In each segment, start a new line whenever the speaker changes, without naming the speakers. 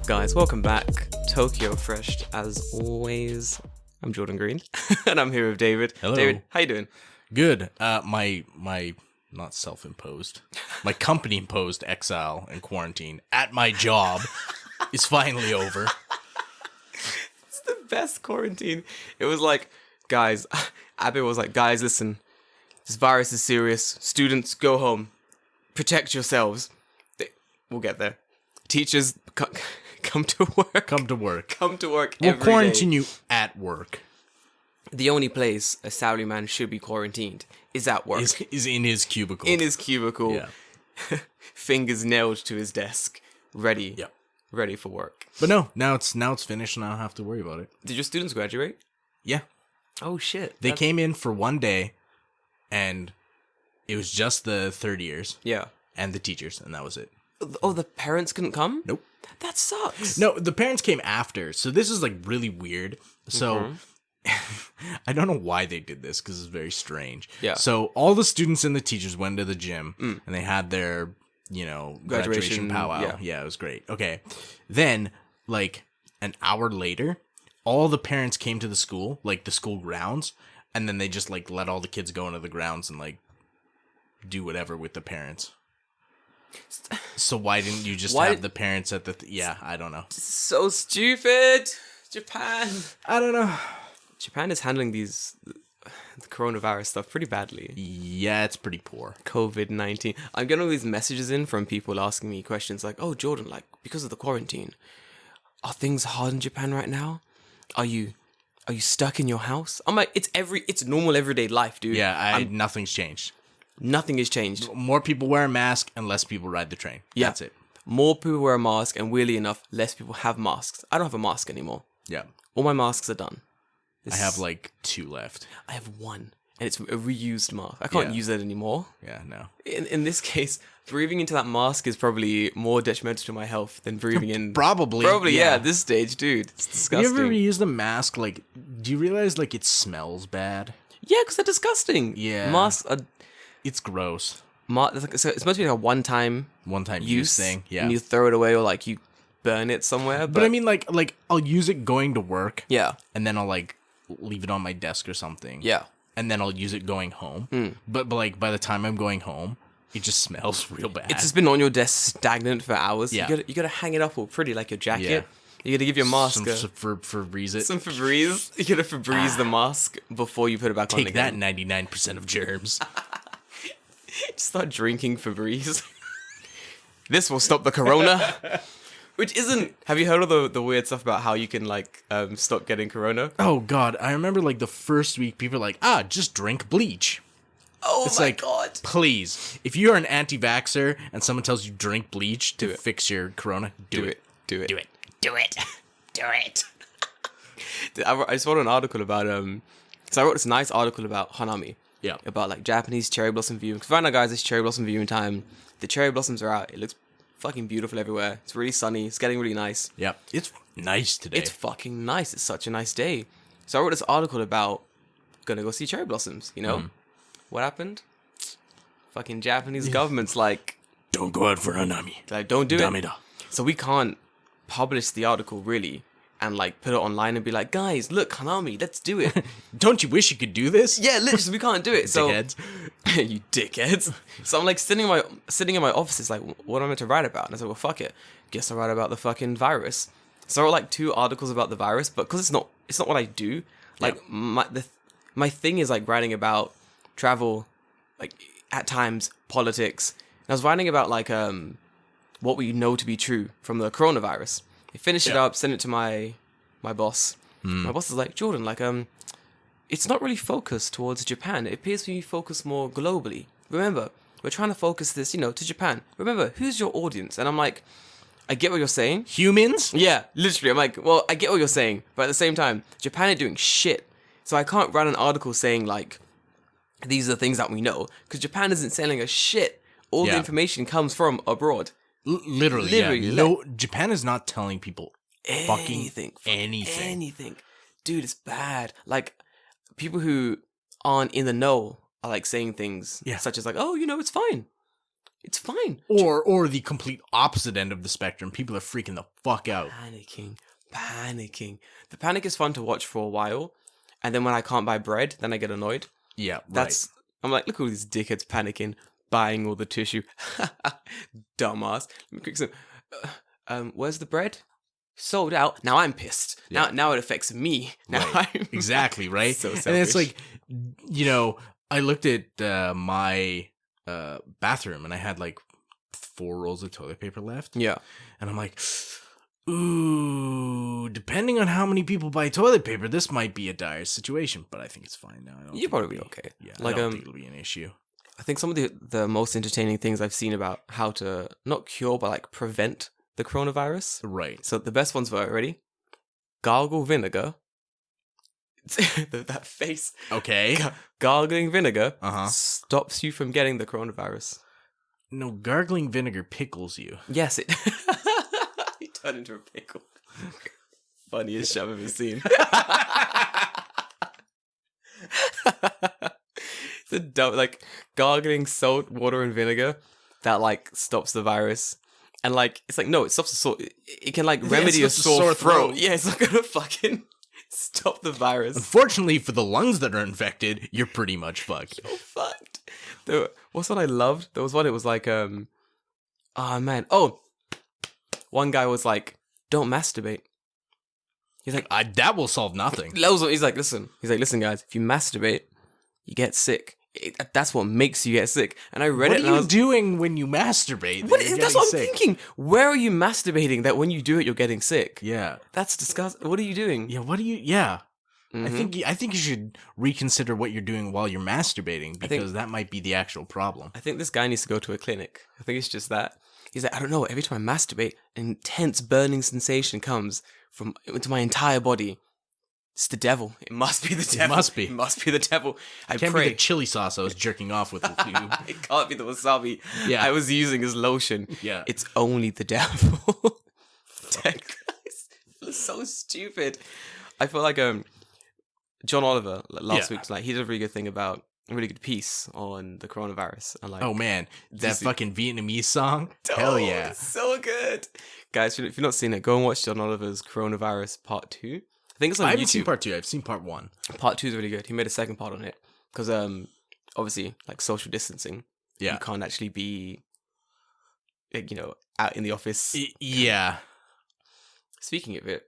Guys, welcome back. Tokyo Fresh, as always. I'm Jordan Green, and I'm here with David.
Hello.
David, how you doing?
Good. My not self-imposed, my company-imposed exile and quarantine at my job is finally over.
It's the best quarantine. It was like, guys, Abe was like, guys, listen, this virus is serious. Students, go home. Protect yourselves. We'll get there. Teachers, come to work.
Come to work.
Come to work
We'll
every
quarantine
day.
you at work.
The only place a salaryman should be quarantined is at work.
Is in his cubicle.
In his cubicle.
Yeah.
Fingers nailed to his desk. Ready.
Yep.
Ready for work.
But no, now it's finished and I don't have to worry about it.
Did your students graduate?
Yeah.
Oh, shit.
They came in for one day and it was just the third years
Yeah.
and the teachers, and that was it.
Oh, the parents couldn't come?
Nope.
That sucks.
No, the parents came after. So this is like really weird. So I don't know why they did this because it's very strange.
Yeah.
So all the students and the teachers went to the gym and they had their, graduation powwow. Yeah, it was great. Okay. Then, like an hour later, all the parents came to the school, like the school grounds, and then they just like let all the kids go into the grounds and like do whatever with the parents. So why didn't you just have the parents at the... yeah, I don't know.
So stupid. Japan.
I don't know.
Japan is handling the coronavirus stuff pretty badly.
Yeah, it's pretty poor.
COVID-19. I'm getting all these messages in from people asking me questions like, oh, Jordan, like, because of the quarantine, are things hard in Japan right now? Are you stuck in your house? I'm like, it's normal everyday life, dude.
Yeah, nothing's changed.
Nothing has changed.
More people wear a mask and less people ride the train.
Yeah.
That's it.
More people wear a mask, and weirdly enough, less people have masks. I don't have a mask anymore.
Yeah.
All my masks are done.
I have like 2 left.
I have one, and it's a reused mask. I can't use that anymore.
Yeah, no.
In this case, breathing into that mask is probably more detrimental to my health than breathing in.
Probably,
yeah. At this stage, dude, it's disgusting.
You ever reuse the mask? Like, do you realize like it smells bad?
Yeah, because they're disgusting.
Yeah.
Masks are.
It's gross.
So it's supposed to be like a one-time
Use thing. Yeah.
And you throw it away or like you burn it somewhere.
But I mean, like I'll use it going to work.
Yeah.
And then I'll like leave it on my desk or something.
Yeah.
And then I'll use it going home. But like by the time I'm going home, it just smells real bad.
It's just been on your desk stagnant for hours.
Yeah.
You gotta hang it up all pretty like your jacket.
Yeah.
You gotta give your mask
some Febreze it.
some Febreze. You gotta Febreze the mask before you put it back on
Take
again.
that 99% of germs.
Start drinking Febreze. This will stop the corona. Which isn't... Have you heard of the weird stuff about how you can, like, stop getting corona?
Oh, God. I remember, like, the first week, people were like, just drink bleach.
Oh,
It's
my
like,
God.
please, if you're an anti-vaxxer and someone tells you drink bleach to fix your corona, do it.
Do it.
Do it. Do it. Do it.
I just wrote an article about... So I wrote this nice article about Hanami.
Yeah.
About, like, Japanese cherry blossom viewing. Because right now, guys, it's cherry blossom viewing time. The cherry blossoms are out. It looks fucking beautiful everywhere. It's really sunny. It's getting really nice.
Yeah. It's nice today.
It's fucking nice. It's such a nice day. So I wrote this article about gonna go see cherry blossoms, you know? What happened? Fucking Japanese government's like,
Don't go out for Hanami.
like, don't do it.
Dameda.
So we can't publish the article really and like put it online and be like, guys, look, Hanami, let's do it.
Don't you wish you could do this?
Yeah, literally, we can't do it. So
Dickheads.
you dickheads. So I'm like sitting in my office, it's like, what am I meant to write about? And I said, well, fuck it. Guess I'll write about the fucking virus. So I wrote like 2 articles about the virus, but because it's not what I do. Like my thing is like writing about travel, like at times politics. And I was writing about like what we know to be true from the coronavirus. I finished it up, sent it to my boss. My boss is like, Jordan, like it's not really focused towards Japan. It appears to be focused more globally. Remember, we're trying to focus this, to Japan. Remember, who's your audience? And I'm like, I get what you're saying.
Humans?
Yeah, literally. I'm like, well, I get what you're saying. But at the same time, Japan ain't doing shit. So I can't write an article saying, like, these are the things that we know. Because Japan isn't selling us shit. All the information comes from abroad.
Literally,
Literally,
yeah. No, Japan is not telling people
Anything.
anything.
Dude, it's bad. Like, people who aren't in the know are, like, saying things such as, like, oh, it's fine. It's fine.
Or the complete opposite end of the spectrum. People are freaking the fuck out.
Panicking. The panic is fun to watch for a while, and then when I can't buy bread, then I get annoyed.
Yeah,
I'm like, look at all these dickheads panicking, buying all the tissue. Dumbass. Let me quick some. Where's the bread? Sold out. Now I'm pissed.
Yeah.
Now it affects me. Now
Right.
I'm
Exactly, right?
So selfish.
And it's like, I looked at my bathroom and I had like 4 rolls of toilet paper left.
Yeah.
And I'm like, ooh, depending on how many people buy toilet paper, this might be a dire situation. But I think it's fine now.
You'll probably be okay.
Yeah,
Like,
I don't think it'll be an issue.
I think some of the most entertaining things I've seen about how to not cure but like prevent the coronavirus.
Right.
So the best ones were, ready? Gargle vinegar. That face.
Okay.
Gargling vinegar
Uh-huh.
stops you from getting the coronavirus.
No, gargling vinegar pickles you.
Yes, it. He turned into a pickle. Funniest shit I've ever seen. It's a dumb, like, gargling salt, water, and vinegar that like stops the virus. And like, it's like, no, it stops the sore. It can like remedy a sore throat. Yeah, it's not gonna fucking stop the virus.
Unfortunately, for the lungs that are infected, you're pretty much fucked.
You're fucked. What's what I loved? There was one. It was like, oh man, one guy was like, "Don't masturbate." He's like,
That will solve nothing.
He's like, listen, guys, if you masturbate, you get sick. That's what makes you get sick. And I read
What
it.
are you doing when you masturbate?
That's what I'm thinking. Where are you masturbating that when you do it, you're getting sick?
Yeah.
That's disgusting. What are you doing?
Yeah. What do you? Yeah.
Mhm.
I think you should reconsider what you're doing while you're masturbating because that might be the actual problem.
I think this guy needs to go to a clinic. I think it's just that. He's like, I don't know. Every time I masturbate, an intense burning sensation comes into my entire body. It's the devil. It must be the devil.
It
must be the devil. I
Can't
pray.
be the chili sauce I was jerking off with.
It can't be the wasabi
Yeah.
I was using as lotion.
Yeah.
It's only the devil. It's so stupid. I feel like John Oliver last week, like, he did a really good thing about a really good piece on the coronavirus. And like,
Oh man, that fucking Vietnamese song. Hell yeah.
It's so good. Guys, if you've not seen it, go and watch John Oliver's Coronavirus Part 2. I think it's on
I
YouTube.
haven't seen part 2. I've seen part 1.
Part 2 is really good. He made a second part on it because obviously, like, social distancing.
Yeah.
You can't actually be, like, out in the office.
Yeah.
Speaking of it,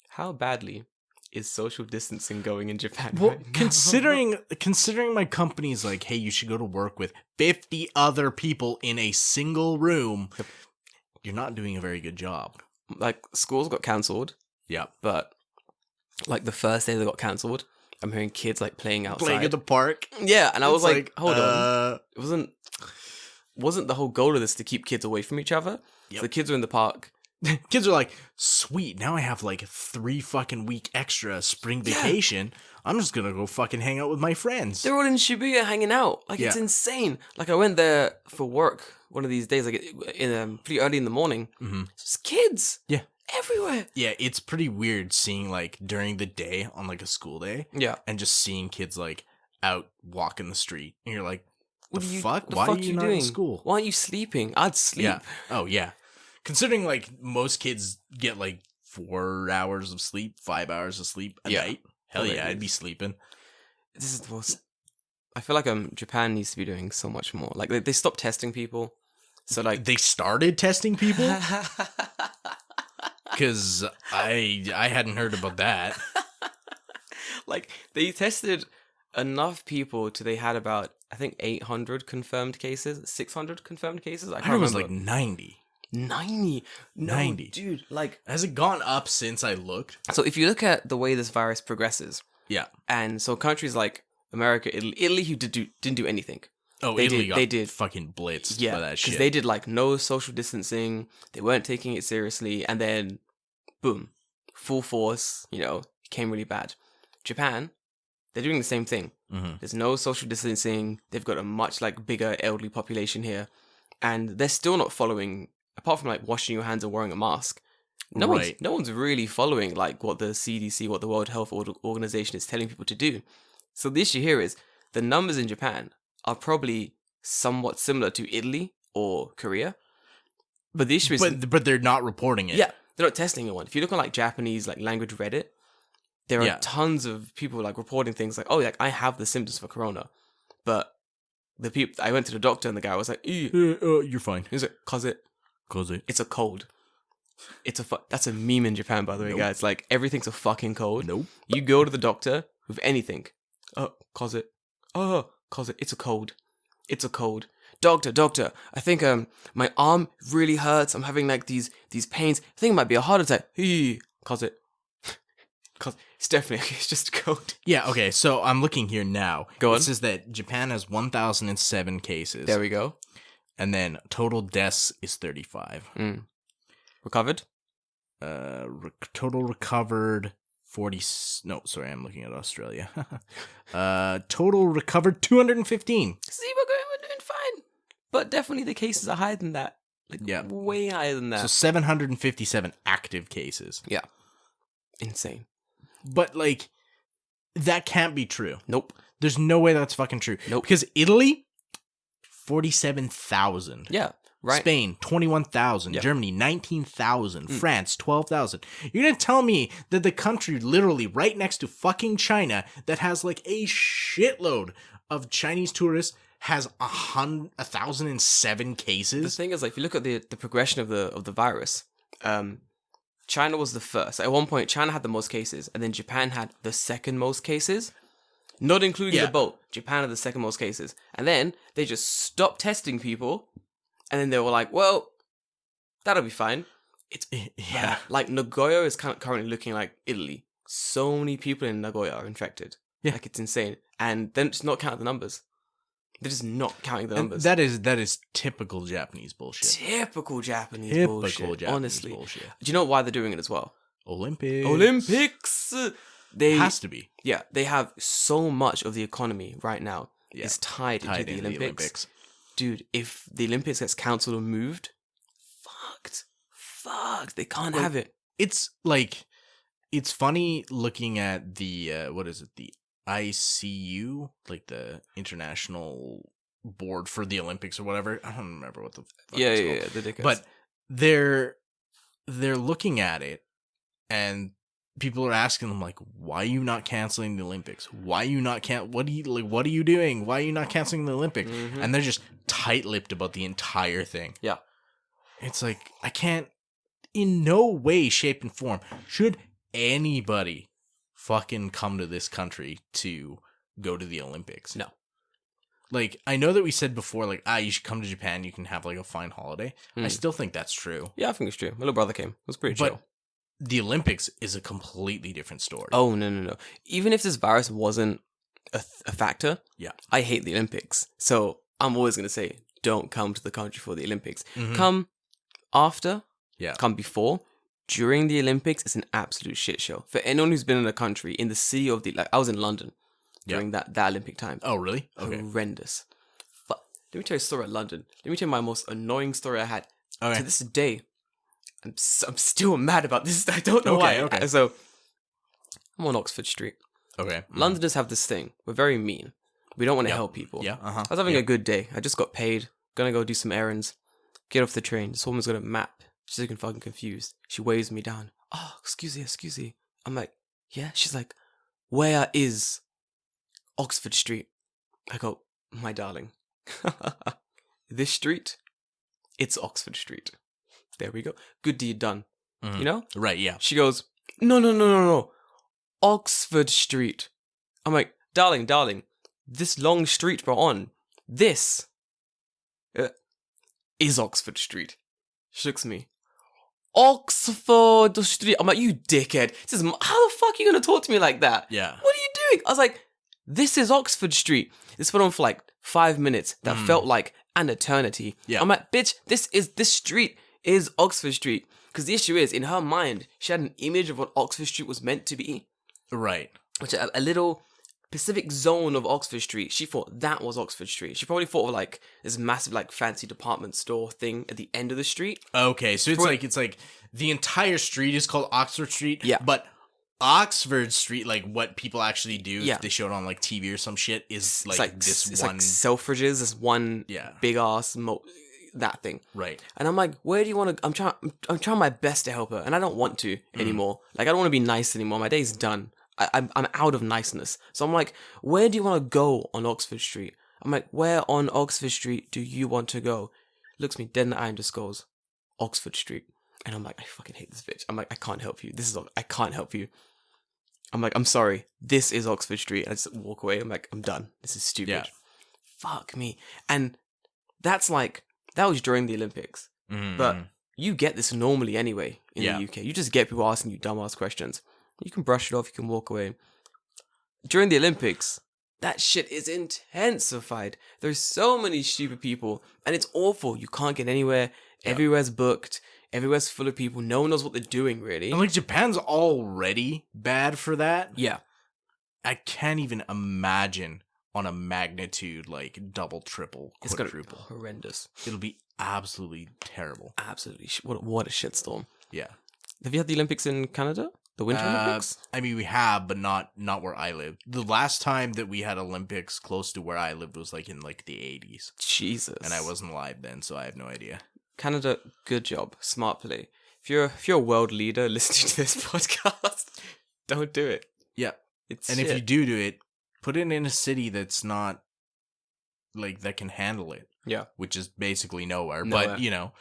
how badly is social distancing going in Japan?
Well,
right now?
considering my company's like, hey, you should go to work with 50 other people in a single room, you're not doing a very good job.
Like, schools got cancelled,
Yeah.
but like the first day they got cancelled, I'm hearing kids like playing outside.
Playing at the park.
Yeah, and I was
It's
like, hold on. It wasn't the whole goal of this to keep kids away from each other?
Yep.
So the kids were in the park.
Kids are like, sweet, now I have like 3 fucking week extra spring vacation. I'm just gonna go fucking hang out with my friends.
They're all in Shibuya hanging out. Like, it's
Yeah.
insane. Like, I went there for work one of these days, like pretty early in the morning.
Mm-hmm.
Just kids.
Yeah.
Everywhere.
Yeah, it's pretty weird seeing like during the day on like a school day
Yeah.
and just seeing kids like out walking the street. And you're like,
What
the
are you,
fuck?
the
Why
fuck
are you not in school?
Why aren't you sleeping? I'd sleep.
Yeah. Oh, yeah. Considering like most kids get like 4 hours of sleep, 5 hours of sleep a
Yeah.
night. Hell yeah,
Hilarious.
I'd be sleeping.
This is the most. I feel like Japan needs to be doing so much more. Like, they stopped testing people. So like
They started testing people? Because I hadn't heard about that.
like, they tested enough people to they had about, I think, 800 confirmed cases, 600 confirmed cases.
I heard it was like 90.
90. No,
90.
dude. Like,
Has it gone up since I looked?
so if you look at the way this virus progresses,
Yeah.
and so countries like America, Italy who didn't do anything.
Oh,
They
Italy
did-
got
they did.
fucking blitzed
Yeah,
by that
because
shit.
they did like no social distancing. They weren't taking it seriously, and then, boom, full force. It became really bad. Japan, they're doing the same thing.
Mm-hmm.
There's no social distancing. They've got a much like bigger elderly population here, and they're still not following. Apart from like washing your hands and wearing a mask, no one's really following like what the CDC, what the World Health Organization is telling people to do. So the issue here is the numbers in Japan are probably somewhat similar to Italy or Korea. But the issue is...
But they're not reporting it.
Yeah, they're not testing anyone. If you look on like Japanese like language Reddit, there are tons of people like reporting things like, oh, like I have the symptoms for corona. But the people... I went to the doctor and the guy was like,
you're fine.
He was like, cause it's a cold. That's a meme in Japan, by the way, guys. Like, everything's a fucking cold.
Nope.
You go to the doctor with anything. Cause it. It's a cold. It's a cold. Doctor, I think my arm really hurts. I'm having like these pains. I think it might be a heart attack. Cause it's definitely, it's just a cold.
Yeah, okay, so I'm looking here now.
Go on.
It says that Japan has 1,007 cases.
There we go.
And then total deaths is 35.
Recovered?
Total recovered 40. No, sorry, I'm looking at Australia. Total recovered 215.
See, we're doing fine. But definitely the cases are higher than that. Like, way higher than that.
So 757 active cases.
Yeah. Insane.
But, like, that can't be true.
Nope.
There's no way that's fucking true.
Nope.
Because Italy, 47,000.
Yeah. Right.
Spain, 21,000.
Yep.
Germany, 19,000. France, 12,000. You're going to tell me that the country literally right next to fucking China that has like a shitload of Chinese tourists has 1,007 cases?
The thing is, like, if you look at the progression of the virus, China was the first. At one point, China had the most cases, and then Japan had the second most cases. Not including the boat. Japan had the second most cases. And then they just stopped testing people. And then they were like, well, that'll be fine. It's bad. Like, Nagoya is currently looking like Italy. So many people in Nagoya are infected.
Yeah.
Like, it's insane. And then just not count the numbers. They're just not counting the numbers.
That is typical Japanese bullshit.
Typical Japanese bullshit. Honestly.
Bullshit.
Do you know why they're doing it as well?
Olympics.
They
has to be.
Yeah, they have so much of the economy right now is tied into the Olympics. Dude, if the Olympics gets cancelled or moved, fucked. They can't have it.
It's like, it's funny looking at the, the ICU, like the International Board for the Olympics or whatever. I don't remember what the fuck it's called.
The dickheads.
But they're looking at it, and people are asking them, like, why are you not canceling the Olympics? Why are you not what are you doing? Why are you not canceling the Olympics? Mm-hmm. And they're just tight-lipped about the entire thing.
Yeah.
It's like, I can't, in no way, shape, and form, should anybody fucking come to this country to go to the Olympics.
No.
Like, I know that we said before, like, you should come to Japan, you can have, like, a fine holiday. I still think that's true.
Yeah, I think it's true. My little brother came. It was pretty chill.
The Olympics is a completely different story.
Oh, no. Even if this virus wasn't a factor, I hate the Olympics. So I'm always going to say, don't come to the country for the Olympics. Mm-hmm. Come after, come before. During the Olympics, it's an absolute shit show. For anyone who's been in a country, in the city of I was in London during that Olympic time.
Oh, really?
Okay. Horrendous. But let me tell you a story at London. Let me tell you my most annoying story I had. Okay. To this day, I'm still mad about this. I don't know why. Okay. So, I'm on Oxford Street.
Okay. Mm-hmm.
Londoners have this thing. We're very mean. We don't want to help people.
Yeah. Uh-huh.
I was having a good day. I just got paid. Gonna go do some errands. Get off the train. This woman's got a map. She's looking fucking confused. She waves me down. Oh, excuse me. I'm like, yeah? She's like, where is Oxford Street? I go, my darling. This street, it's Oxford Street. There we go. Good deed done. Mm-hmm. You know?
Right, yeah.
She goes, no. Oxford Street. I'm like, darling, this long street we're on, this is Oxford Street. She looks at me. Oxford Street. I'm like, you dickhead. She says, how the fuck are you going to talk to me like that?
Yeah.
What are you doing? I was like, this is Oxford Street. This went on for like 5 minutes. That felt like an eternity. Yeah. I'm like, bitch, this street is Oxford Street. Because the issue is, in her mind, she had an image of what Oxford Street was meant to be.
Right.
Which a little Pacific zone of Oxford Street. She thought that was Oxford Street. She probably thought of like this massive like fancy department store thing at the end of the street.
Okay, so it's like the entire street is called Oxford Street.
Yeah.
But Oxford Street, like what people actually do,
Yeah.
if they show it on like TV or some shit, is
It's
like this
it's
one.
like Selfridges, this one
Yeah.
big ass that thing.
Right.
And I'm like, where do you want to? I'm trying my best to help her, and I don't want to anymore. Like, I don't want to be nice anymore. My day's done. I'm out of niceness. So I'm like, where do you want to go on Oxford Street? I'm like, where on Oxford Street do you want to go? Looks me dead in the eye and just goes, Oxford Street. And I'm like, I fucking hate this bitch. I'm like, I can't help you. I can't help you. I'm like, I'm sorry. This is Oxford Street. And I just walk away. I'm like, I'm done. This is stupid.
Yeah.
Fuck me. And that's like, that was during the Olympics. But you get this normally anyway in the UK. You just get people asking you dumbass questions. You can brush it off. You can walk away. During the Olympics, that shit is intensified. There's so many stupid people. And it's awful. You can't get anywhere. Yeah. Everywhere's booked. Everywhere's full of people. No one knows what they're doing, really.
And like Japan's already bad for that.
Yeah.
I can't even imagine on a magnitude like double, triple,
it's
quadruple.
It's gonna be horrendous.
It'll be absolutely terrible.
Absolutely. What a shitstorm.
Yeah.
Have you had the Olympics in Canada? The Winter Olympics?
I mean, we have, but not where I live. The last time that we had Olympics close to where I lived was like in like the 80s.
Jesus.
And I wasn't alive then, so I have no idea.
Canada, good job. Smart play. If you're a world leader listening to this podcast, don't do it.
Yeah.
It's
and
shit.
if you do it, put it in a city that's not like that can handle it.
Yeah.
Which is basically nowhere.
Nowhere.
But you know.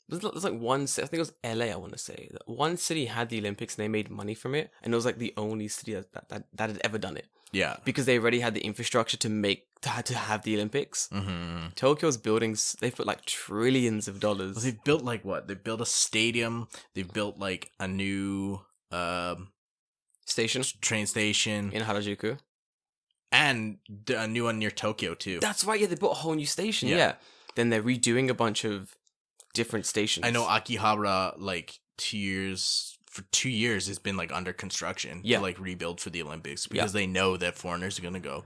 There's like one city, I think it was LA, I want to say. One city had the Olympics and they made money from it. And it was like the only city that had ever done it.
Yeah.
Because they already had the infrastructure to have the Olympics. Tokyo's buildings, they've put like trillions of dollars.
Well, they've built like what? They've built a stadium. They've built like a new
station?
Train station.
In Harajuku.
And a new one near Tokyo too.
That's right, yeah, they built a whole new station, yeah. Then they're redoing a bunch of different stations.
I know Akihabara, like 2 years, for 2 years, has been like under construction to like rebuild for the Olympics because they know that foreigners are gonna go.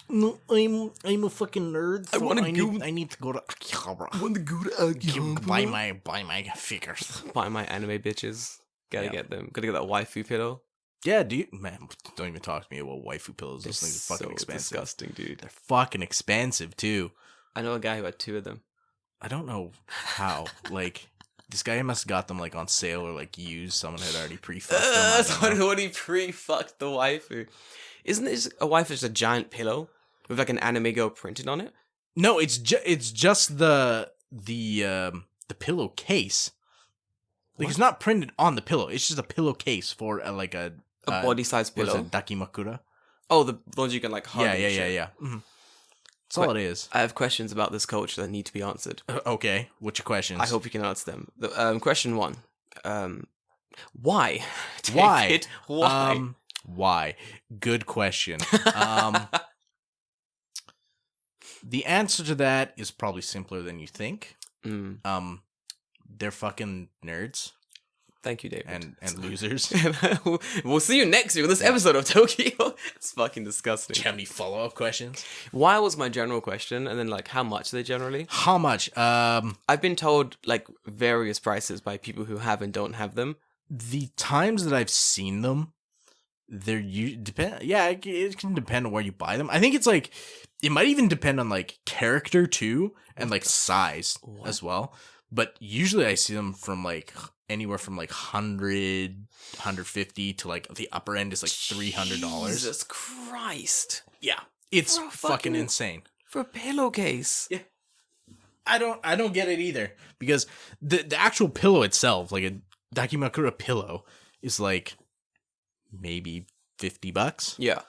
No, I'm a fucking nerd. So I need to go to Akihabara.
I want to go to Akihabara.
Buy my figures.
Buy my anime bitches. Gotta get them. Gotta get that waifu pillow.
Yeah, dude, man, don't even talk to me about waifu pillows. Those things are fucking expensive.
Disgusting, dude.
They're fucking expensive too.
I know a guy who had 2 of them.
I don't know how. Like, this guy must have got them like on sale or like used. Someone had already pre-fucked them.
Someone already pre-fucked the waifu. Isn't this a waifu just a giant pillow with like an anime girl printed on it?
No, it's just the pillowcase. Like, it's not printed on the pillow. It's just a pillowcase for like a
body-sized pillow.
Dakimakura.
Oh, the ones you can like hug.
Yeah. Mm-hmm. That's all it is.
I have questions about this culture that need to be answered.
Okay, what's your questions?
I hope you can answer them. Question 1. Why?
David,
why?
Why? Good question. The answer to that is probably simpler than you think. They're fucking nerds.
Thank you, David.
And losers.
We'll see you next week with this episode of Tokyo. It's fucking disgusting.
Do you have any follow-up questions?
Why was my general question, and then like how much are they generally?
How much?
I've been told like various prices by people who have and don't have them.
The times that I've seen them, depend. Yeah, it can depend on where you buy them. I think it's like it might even depend on like character too, and like size as well. But usually I see them from like anywhere from like 100, 150 to like the upper end is like $300.
Jesus Christ.
Yeah. It's fucking insane.
For a pillowcase.
Yeah. I don't get it either. Because the actual pillow itself, like a Dakimakura pillow, is like maybe $50.
Yeah.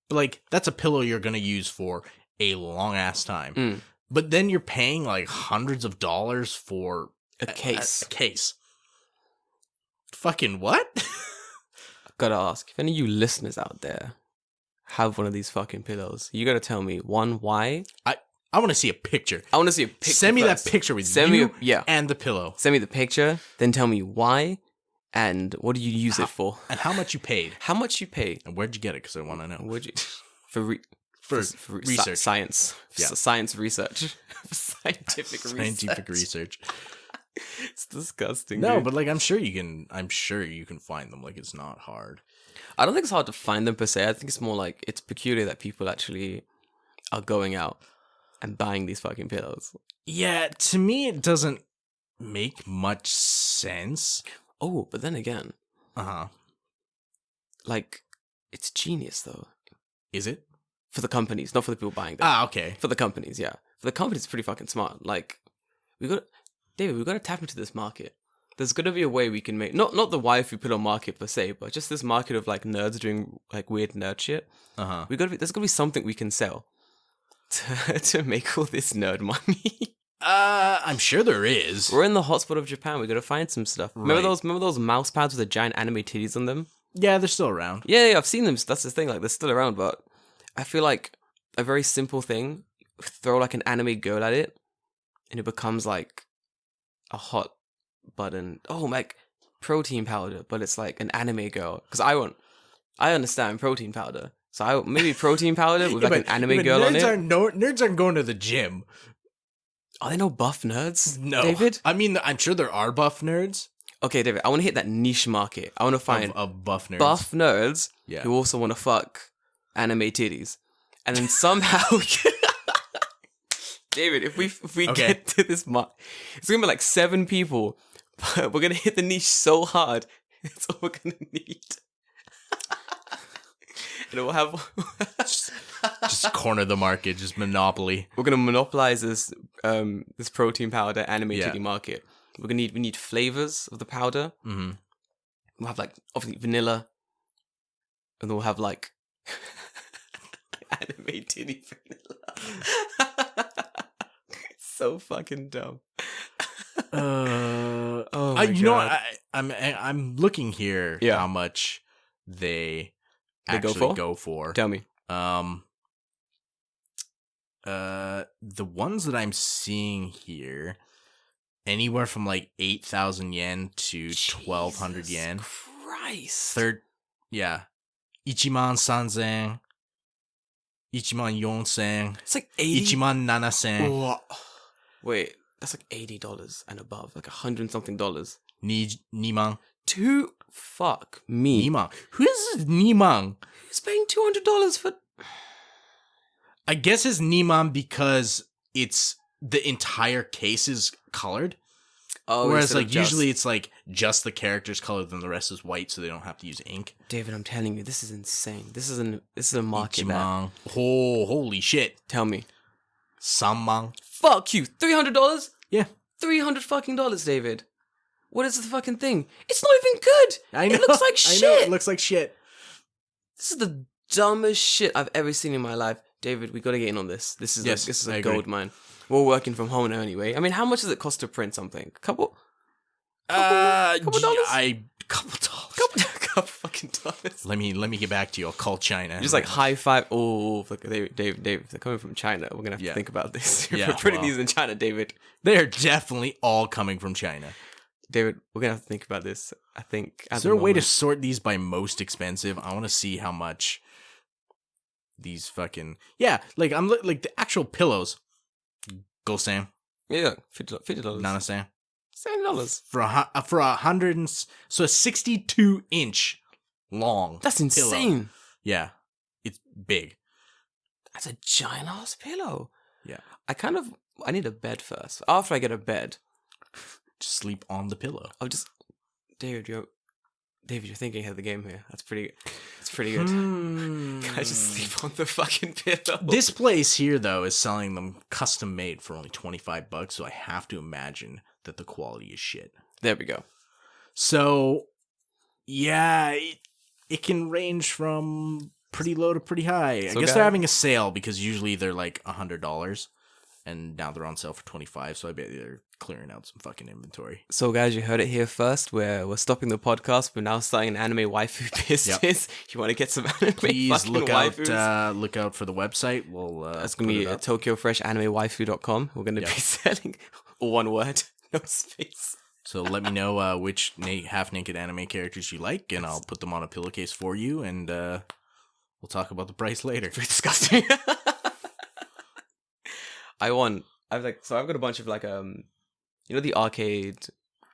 But like that's a pillow you're gonna use for a long ass time. But then you're paying like hundreds of dollars for
a case.
A case. Fucking what?
Gotta ask, if any of you listeners out there have one of these fucking pillows, you gotta tell me, 1, why?
I want to see a picture.
I want to see a picture.
Send me
first.
that picture with you and the pillow.
Send me the picture, then tell me why, and what do you use it for?
And how much you paid.
How much you paid.
And where'd you get it? Because I want to know.
Where'd you... For
research.
Science.
Yeah.
Science research. Scientific
research.
It's disgusting.
No,
dude.
but like I'm sure you can find them. Like it's not hard.
I don't think it's hard to find them per se. I think it's more like it's peculiar that people actually are going out and buying these fucking pillows.
Yeah, to me it doesn't make much sense.
Oh, but then again,
Uh-huh.
like, it's genius though.
Is it?
For the companies, not for the people buying them.
Ah, okay.
For the companies, yeah. For the companies, it's pretty fucking smart. Like, we got to tap into this market. There's gonna be a way we can make not the waifu pillow market per se, but just this market of like nerds doing like weird nerd shit.
Uh-huh.
There's gonna be something we can sell to make all this nerd money.
I'm sure there is.
We're in the hotspot of Japan. We gotta find some stuff.
Right.
Remember those mouse pads with the giant anime titties on them?
Yeah, they're still around.
Yeah, I've seen them. That's the thing. Like they're still around, but I feel like a very simple thing. Throw like an anime girl at it, and it becomes like a hot button. Oh, like protein powder, but it's like an anime girl. Because I understand protein powder. So maybe protein powder with like an anime girl on it.
Nerds aren't going to the gym.
Are they no buff nerds?
No,
David.
I mean, I'm sure there are buff nerds.
Okay, David. I want to hit that niche market. I want to find
of buff nerds.
buff nerds
Yeah.
who also want to fuck anime titties, and then somehow, David, if we
Okay.
get to this mark, it's gonna be like 7 people, but we're gonna hit the niche so hard. That's all we're gonna need, and we'll have.
Just corner the market, just monopoly.
We're gonna monopolize this this protein powder anime
Yeah.
titty market. We need flavors of the powder.
Mm-hmm.
We'll have like obviously vanilla, and then we'll have like anime titty vanilla. So fucking dumb. Oh my
You know what?
God.
I'm looking here.
Yeah.
How much they
They go
actually
for?
go for?
Tell me.
The ones that I'm seeing here, anywhere from like 8,000 yen to 1,200 yen.
Christ.
Yeah, 13,000, 14,000,
It's like 80.
17,000,
What? Wait, that's like $80 and above, like $100-something.
2,000.
Fuck me.
2,000. Who is 2,000?
Who's paying $200 for?
I guess it's 2,000 because it's the entire case is colored.
Oh,
Whereas
instead of
like
just-
usually it's like just the characters colored, then the rest is white, so they don't have to use ink.
David, I'm telling you, this is insane. This is a market. That,
Ichiman. Oh, holy shit!
tell me.
3,000.
Fuck you. $300?
Yeah,
$300 fucking dollars, David. What is the fucking thing? It's not even good.
I know.
It looks like
I
shit.
know, it looks like shit.
This is the dumbest shit I've ever seen in my life. David, we gotta get in on this. This is
Yes,
this is
I
a
agree.
gold mine. We're working from home now anyway. I mean, how much does it cost to print something? Couple
Couple
dollars?
Couple dollars.
couple fucking dollars.
Let me get back to you. I'll call China.
Just like high five. Oh, look, Dave, they're coming from China. We're gonna have to
Yeah.
think about this.
Yeah,
We're printing
well.
these in China, David.
They're definitely all coming from China.
David, we're gonna have to think about this. I think. at
Is
the
there a way to
moment.
sort these by most expensive? I want to see how much these fucking like like the actual pillows. Go Sam,
Yeah, $50.
Nana Sam.
$7.
For a 62-inch long.
That's
pillow.
insane.
Yeah, it's big.
That's a giant ass pillow.
Yeah.
I need a bed first. After I get a bed,
Just sleep on the pillow.
I'll just David, you're thinking ahead of the game here. That's pretty good. Can I just sleep on the fucking pillow?
This place here though is selling them custom made for only $25, so I have to imagine that the quality is shit.
There we go.
So, yeah, it can range from pretty low to pretty high.
So
I guess
guys-
they're having a sale because usually they're like $100, and now they're on sale for $25. So I bet they're clearing out some fucking inventory.
So guys, you heard it here first. We're stopping the podcast. We're now starting an anime waifu business. You want to get some anime
Please
fucking
look
waifus?
look out for the website. We'll
That's gonna be TokyoFreshAnimeWaifu.com. We're gonna be selling all one word, no space.
So let me know which half-naked anime characters you like, and I'll put them on a pillowcase for you, and we'll talk about the price later.
Pretty disgusting. I've got a bunch of like you know the arcade,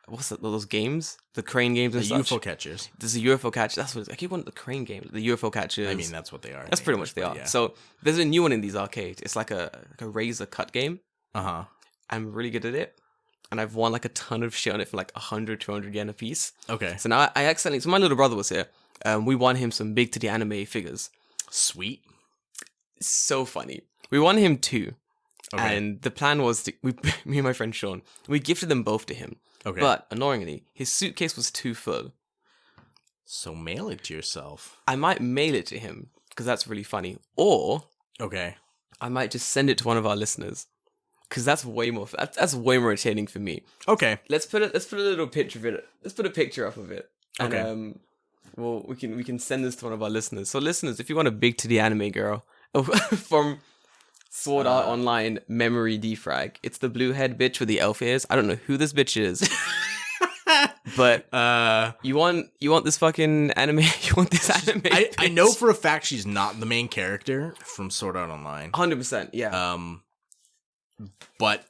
what's that, those games? The crane games and
The
such?
UFO catchers.
There's a UFO catcher. That's what I keep wanting the crane game. The UFO catchers.
I mean, that's what they are.
That's pretty much what they are.
Yeah.
So there's a new one in these arcades. It's like a razor cut game.
Uh-huh.
I'm really good at it. And I've won like a ton of shit on it for like 100, 200 yen a piece.
Okay.
So now I accidentally, so my little brother was here. We won him some Big Titty Anime figures.
Sweet.
So funny. We won him 2.
Okay.
And the plan was me and my friend Sean, we gifted them both to him.
Okay.
But annoyingly, his suitcase was too full.
So mail it to yourself.
I might mail it to him because that's really funny. Or
Okay.
I might just send it to one of our listeners because that's way more entertaining for me.
Okay.
Let's put a little picture of it. Let's put a picture up of it. And,
Okay.
well, we can send this to one of our listeners. So listeners, if you want a Big Titty Anime girl from Sword Art Online Memory Defrag, it's the blue head bitch with the elf ears. I don't know who this bitch is. But you want this fucking anime? You want this anime?
I know for a fact she's not the main character from Sword Art Online.
100%. Yeah.
But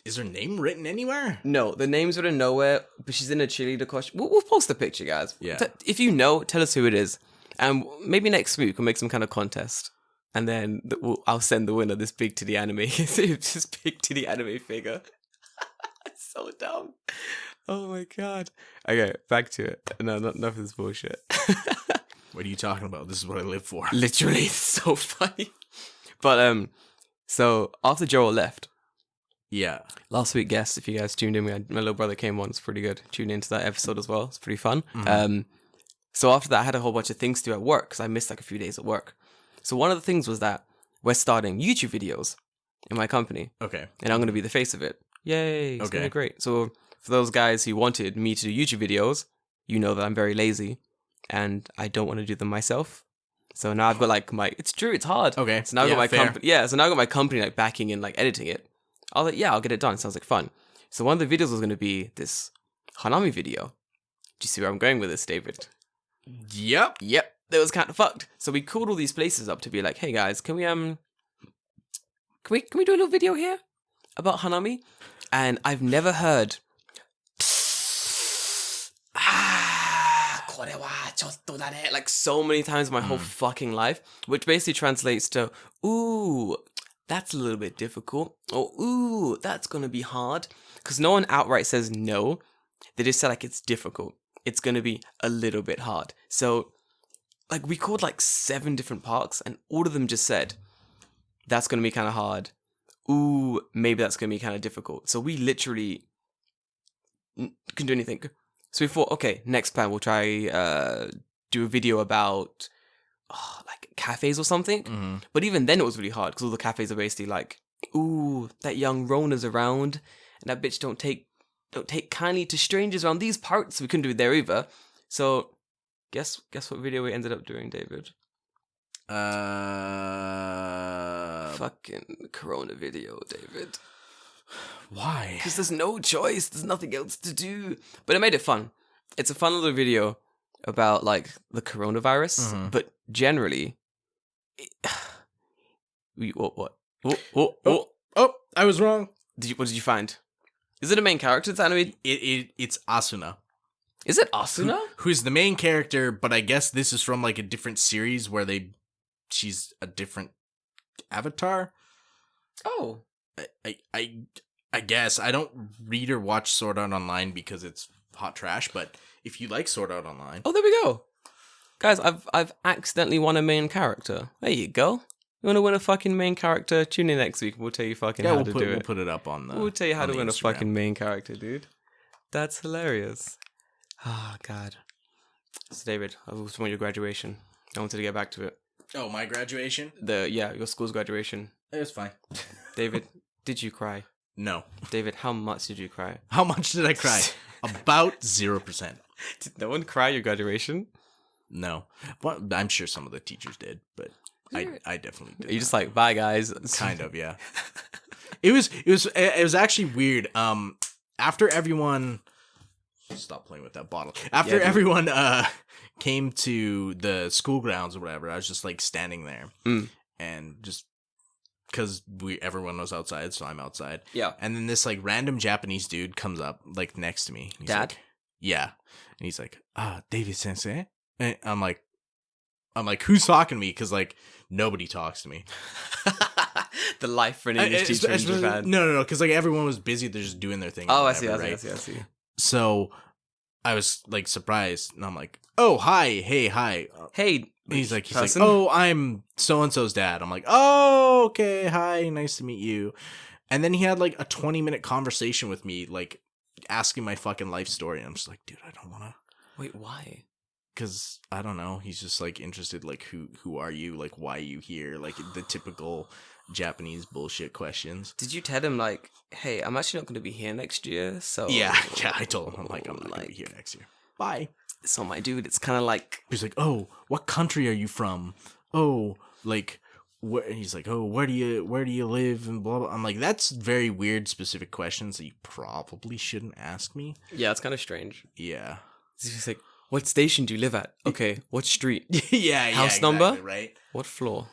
is her name written anywhere?
No, the name's written nowhere. But she's in a cheerleader costume. We'll post the picture, guys.
Yeah.
If you know, tell us who it is, and maybe next week we'll make some kind of contest, and then I'll send the winner this Big Titty Anime, this Big Titty Anime figure. It's so dumb. Oh my god. Okay, back to it. No, enough of this bullshit.
What are you talking about? This is what I live for.
Literally, it's so funny. But so after Joel left,
Yeah.
last week guest, if you guys tuned in, my little brother came on. It's pretty good. Tune into that episode as well. It's pretty fun. So after that, I had a whole bunch of things to do at work because I missed like a few days at work. So one of the things was that we're starting YouTube videos in my company,
Okay.
and I'm going to be the face of it. Yay! It's going to
Okay.
be great. So for those guys who wanted me to do YouTube videos, you know that I'm very lazy and I don't want to do them myself. So now I've got like it's true, it's hard.
Okay.
So now I've
Yeah,
got my
fair.
company. Yeah, so now I've got my company like backing and like editing it. I was like, yeah, I'll get it done. Sounds like fun. So one of the videos was going to be this Hanami video. Do you see where I'm going with this, David?
Yep.
Yep, that was kind of fucked. So we called all these places up to be like, hey guys, can we do a little video here about Hanami? And I've never heard like so many times in my whole fucking life, which basically translates to ooh, that's a little bit difficult, or ooh, that's gonna be hard, because no one outright says no. They just say like it's difficult, it's gonna be a little bit hard. So like we called like 7 different parks and all of them just said that's gonna be kind of hard, ooh, maybe that's gonna be kind of difficult. So we literally couldn't do anything. So we thought, okay, next plan we'll try do a video about like cafes or something. But even then it was really hard because all the cafes are basically like, ooh, that young Rona's around and that bitch don't take kindly to strangers around these parts. So we couldn't do it there either. So guess what video we ended up doing, David? Fucking Corona video, David.
Why?
Because there's no choice. There's nothing else to do. But it made it fun. It's a fun little video about like the coronavirus. But generally, what?
Oh, I was wrong.
What did you find? Is it a main character? It's animated.
It's Asuna.
Is it Asuna?
Who's the main character, but I guess this is from like a different series where she's a different avatar.
Oh.
I guess I don't read or watch Sword Art Online because it's hot trash, but if you like Sword Art Online,
Oh, there we go. Guys, I've accidentally won a main character. There you go. You want to win a fucking main character? Tune in next week. We'll tell you fucking how to do it.
We'll put it up on the.
We'll tell you how to win a
Instagram.
fucking main character, dude. That's hilarious. Oh, God. So, David, I was talking about your graduation. I wanted to get back to it.
Oh, my graduation?
Your school's graduation.
It was fine.
David, did you cry?
No.
David, how much did you cry?
How much did I cry? About 0%.
Did no one cry at your graduation?
No. Well, I'm sure some of the teachers did, but I definitely did.
Are you just like, bye, guys?
Kind of, yeah. It was actually weird. After everyone stop playing with that bottle. After everyone came to the school grounds or whatever, I was just like standing there and just because everyone was outside, so I'm outside.
Yeah.
And then this like random Japanese dude comes up like next to me. He's
Dad?
Like, yeah. And he's like, David Sensei? And I'm like, who's talking to me? Because like nobody talks to me.
The life for an English teacher in Japan.
No, because like everyone was busy. They're just doing their thing.
Oh,
whatever,
I see.
So I was like surprised, and I'm like, oh, hi, hey, hi.
Hey,
And he's like,
person?
oh, I'm so and so's dad. I'm like, oh, okay, hi, nice to meet you. And then he had like a 20-minute conversation with me, like asking my fucking life story. And I'm just like, dude, I don't want to.
Wait, why?
Because I don't know. He's just like interested, like, who are you? Like, why are you here? Like the typical Japanese bullshit questions.
Did you tell him like, hey, I'm actually not going to be here next year, so
Yeah, I told him, I'm not going to be here next year. Bye.
So my dude, it's kind of like...
He's like, oh, what country are you from? Oh, like, he's like, oh, where do you live? And blah, blah. I'm like, that's very weird, specific questions that you probably shouldn't ask me.
Yeah, it's kind of strange.
Yeah.
He's just like, what station do you live at? Okay, what street?
Yeah,
House
exactly,
number?
right?
What floor?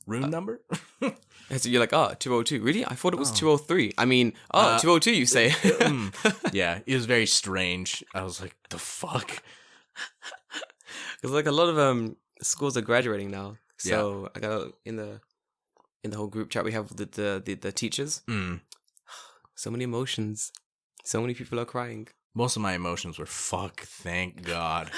Room number?
And so you're like, 202. Really? I thought it was 203. I mean, 202, you say.
Yeah, it was very strange. I was like, the fuck?
Because like a lot of schools are graduating now. So I got in the whole group chat we have with the teachers. So many emotions. So many people are crying.
Most of my emotions were fuck, thank God.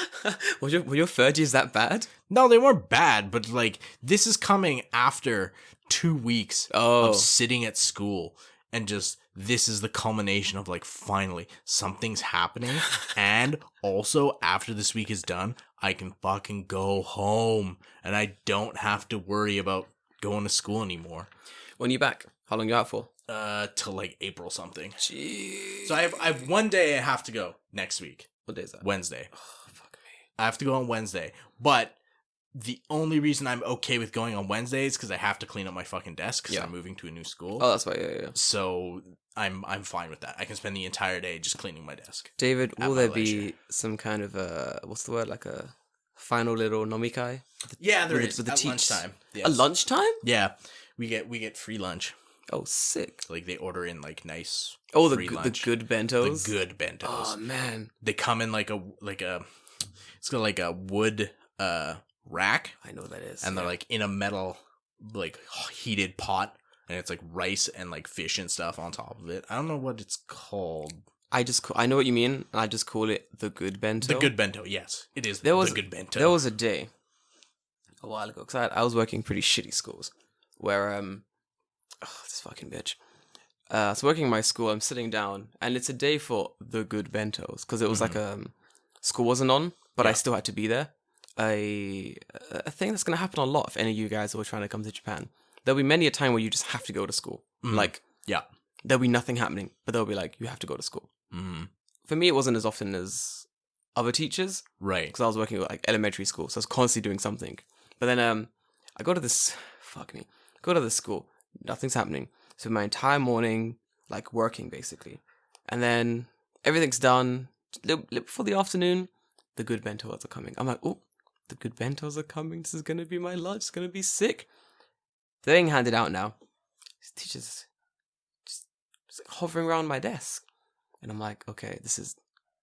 Were your third years that bad?
No, they weren't bad, but like this is coming after 2 weeks of sitting at school and just this is the culmination of like finally something's happening. And also after this week is done, I can fucking go home and I don't have to worry about going to school anymore.
When you back? How long you out for?
Till like April something.
Jeez.
So I have one day I have to go next week.
What day is that?
Wednesday.
Oh, fuck me.
I have to go on Wednesday. But the only reason I'm okay with going on Wednesday is because I have to clean up my fucking desk because I'm moving to a new school.
Oh, that's why. Yeah.
So I'm fine with that. I can spend the entire day just cleaning my desk.
David, will there be some kind of what's the word, like a final little nomikai?
Yeah, there is. At lunchtime. Yes.
A lunchtime?
Yeah, we get free lunch.
Oh, sick!
Like they order in like nice.
The good bentos.
The good bentos.
Oh man,
they come in like a it's got like a wood rack.
I know what that is.
And they're like in a metal like heated pot, and it's like rice and like fish and stuff on top of it. I don't know what it's called.
I know what you mean. I just call it the good bento.
The good bento, yes, it is. The good bento.
There was a day a while ago because I was working pretty shitty schools where this fucking bitch. So working in my school, I'm sitting down, and it's a day for the good bentos because it was like school wasn't on, but I still had to be there. A thing that's gonna happen a lot if any of you guys are trying to come to Japan. There'll be many a time where you just have to go to school. Like, there'll be nothing happening, but they'll be like, you have to go to school. For me, it wasn't as often as other teachers,
right?
Because I was working with like elementary school, so I was constantly doing something. But then I go to this school, nothing's happening. So my entire morning, like working basically, and then everything's done. Little before the afternoon, the good bentos are coming. I'm like, oh, the good bentos are coming. This is gonna be my lunch. It's gonna be sick. They're being handed out now. Teachers just hovering around my desk, and I'm like, okay, this is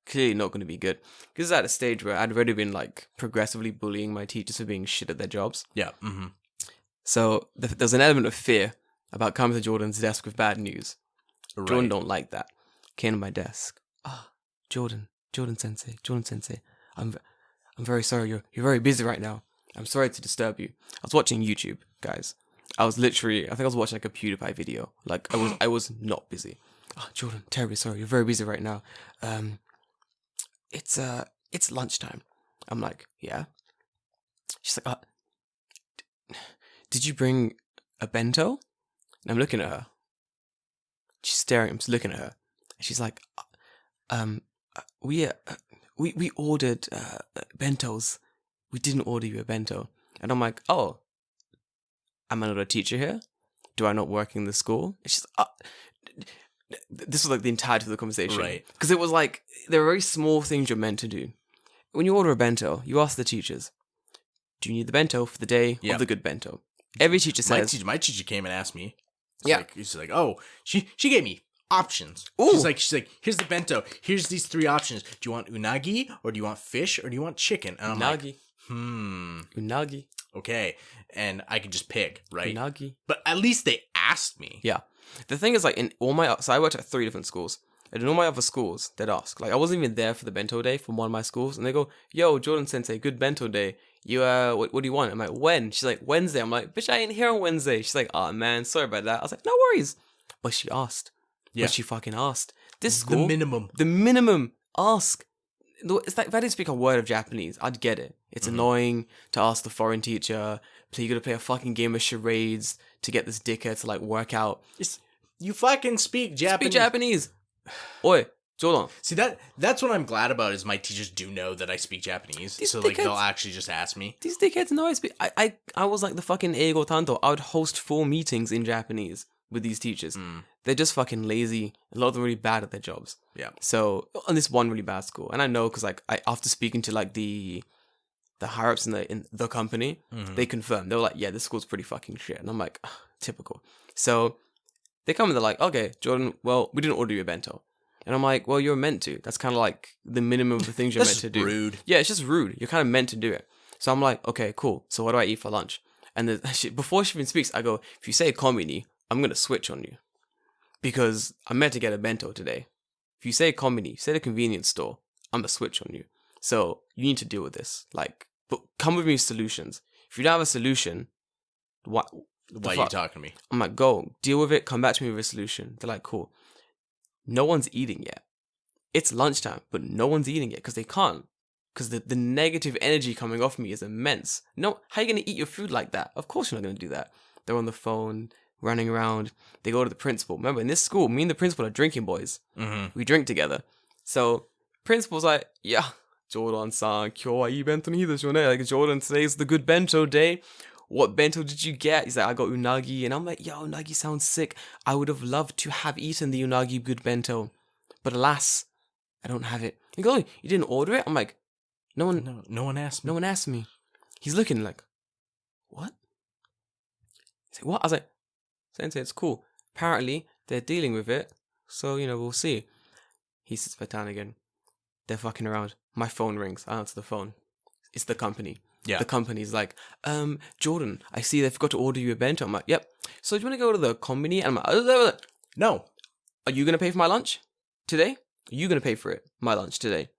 clearly not going to be good. Because it's at a stage where I'd already been like progressively bullying my teachers for being shit at their jobs.
Yeah.
So there's an element of fear about coming to Jordan's desk with bad news. Right. Jordan don't like that. Came to my desk. Jordan Sensei. I'm very sorry. You're very busy right now. I'm sorry to disturb you. I was watching YouTube, guys. I think I was watching like a PewDiePie video. Like I was not busy. Jordan, terribly sorry. You're very busy right now. It's lunchtime. I'm like, yeah. She's like, did you bring a bento? And I'm looking at her. She's staring. I'm just looking at her. And she's like, we ordered bentos. We didn't order you a bento. And I'm like, oh, am I not a teacher here? Do I not work in the school? And she's like, this was like the entirety of the conversation.
Right.
Because it was like, there are very small things you're meant to do. When you order a bento, you ask the teachers, do you need the bento for the day of the good bento? Every teacher says.
My teacher came and asked me.
Yeah.
She's like, oh, she gave me options.
Ooh.
She's like, here's the bento. Here's these 3 options. Do you want unagi, or do you want fish, or do you want chicken? And I'm like,
Unagi.
Okay. And I could just pick, right?
Unagi.
But at least they asked me.
Yeah. The thing is, like, in all my... So I worked at 3 different schools. And in all my other schools, they'd ask. Like, I wasn't even there for the bento day from one of my schools. And they go, yo, Jordan Sensei, good bento day. You, what do you want? I'm like, when? She's like, Wednesday. I'm like, bitch, I ain't here on Wednesday. She's like, oh, man, sorry about that. I was like, no worries. But she asked. Yeah. But she fucking asked. This school... The minimum. Ask. It's like, if I didn't speak a word of Japanese, I'd get it. It's annoying to ask the foreign teacher, you gotta play a fucking game of charades to get this dickhead to, like, work out.
You fucking speak Japanese.
Speak Japanese. Oi, Jordan.
See, that's what I'm glad about is my teachers do know that I speak Japanese. So, like, they'll actually just ask me.
These dickheads know I speak. I was like the fucking eigo tanto. I would host full meetings in Japanese with these teachers. They're just fucking lazy. A lot of them are really bad at their jobs.
Yeah.
So, on this one really bad school. And I know because, like, after speaking to, like, the higher-ups in the company, they confirmed. They were like, yeah, this school's pretty fucking shit. And I'm like, typical. So, they come and they're like, okay, Jordan, well, we didn't order you a bento. And I'm like, well, you're meant to. That's kind of like the minimum of the things you're meant to do.
Rude.
Yeah, it's just rude. You're kind of meant to do it. So I'm like, okay, cool. So what do I eat for lunch? And before she even speaks, I go, if you say kombini, I'm going to switch on you. Because I'm meant to get a bento today. If you say kombini, say the convenience store, I'm going to switch on you. So you need to deal with this. Like, but come with me with solutions. If you don't have a solution, why
are you talking to me?
I'm like, go, deal with it, come back to me with a solution. They're like, cool. No one's eating yet. It's lunchtime, but no one's eating yet because they can't. Because the negative energy coming off me is immense. No, how are you going to eat your food like that? Of course you're not going to do that. They're on the phone, running around. They go to the principal. Remember, in this school, me and the principal are drinking boys. We drink together. So, principal's like, yeah, Jordan-san, kyou wa ii bento ni desho ne? Like, Jordan, today's the good bento day. What bento did you get? He's like, I got unagi. And I'm like, yo, unagi sounds sick. I would have loved to have eaten the unagi good bento. But alas, I don't have it. He goes, you didn't order it? I'm like, no one asked me. No one asked me. He's looking like, what? He's like, what? I was like, Sensei, it's cool. Apparently, they're dealing with it. So, we'll see. He sits back down again. They're fucking around. My phone rings. I answer the phone. It's the company. Yeah. The company's like, Jordan, I see they forgot to order you a bento. I'm like, yep. So do you want to go to the kombini? And I'm like, no. Are you going to pay for my lunch today? Are you going to pay for it? My lunch today?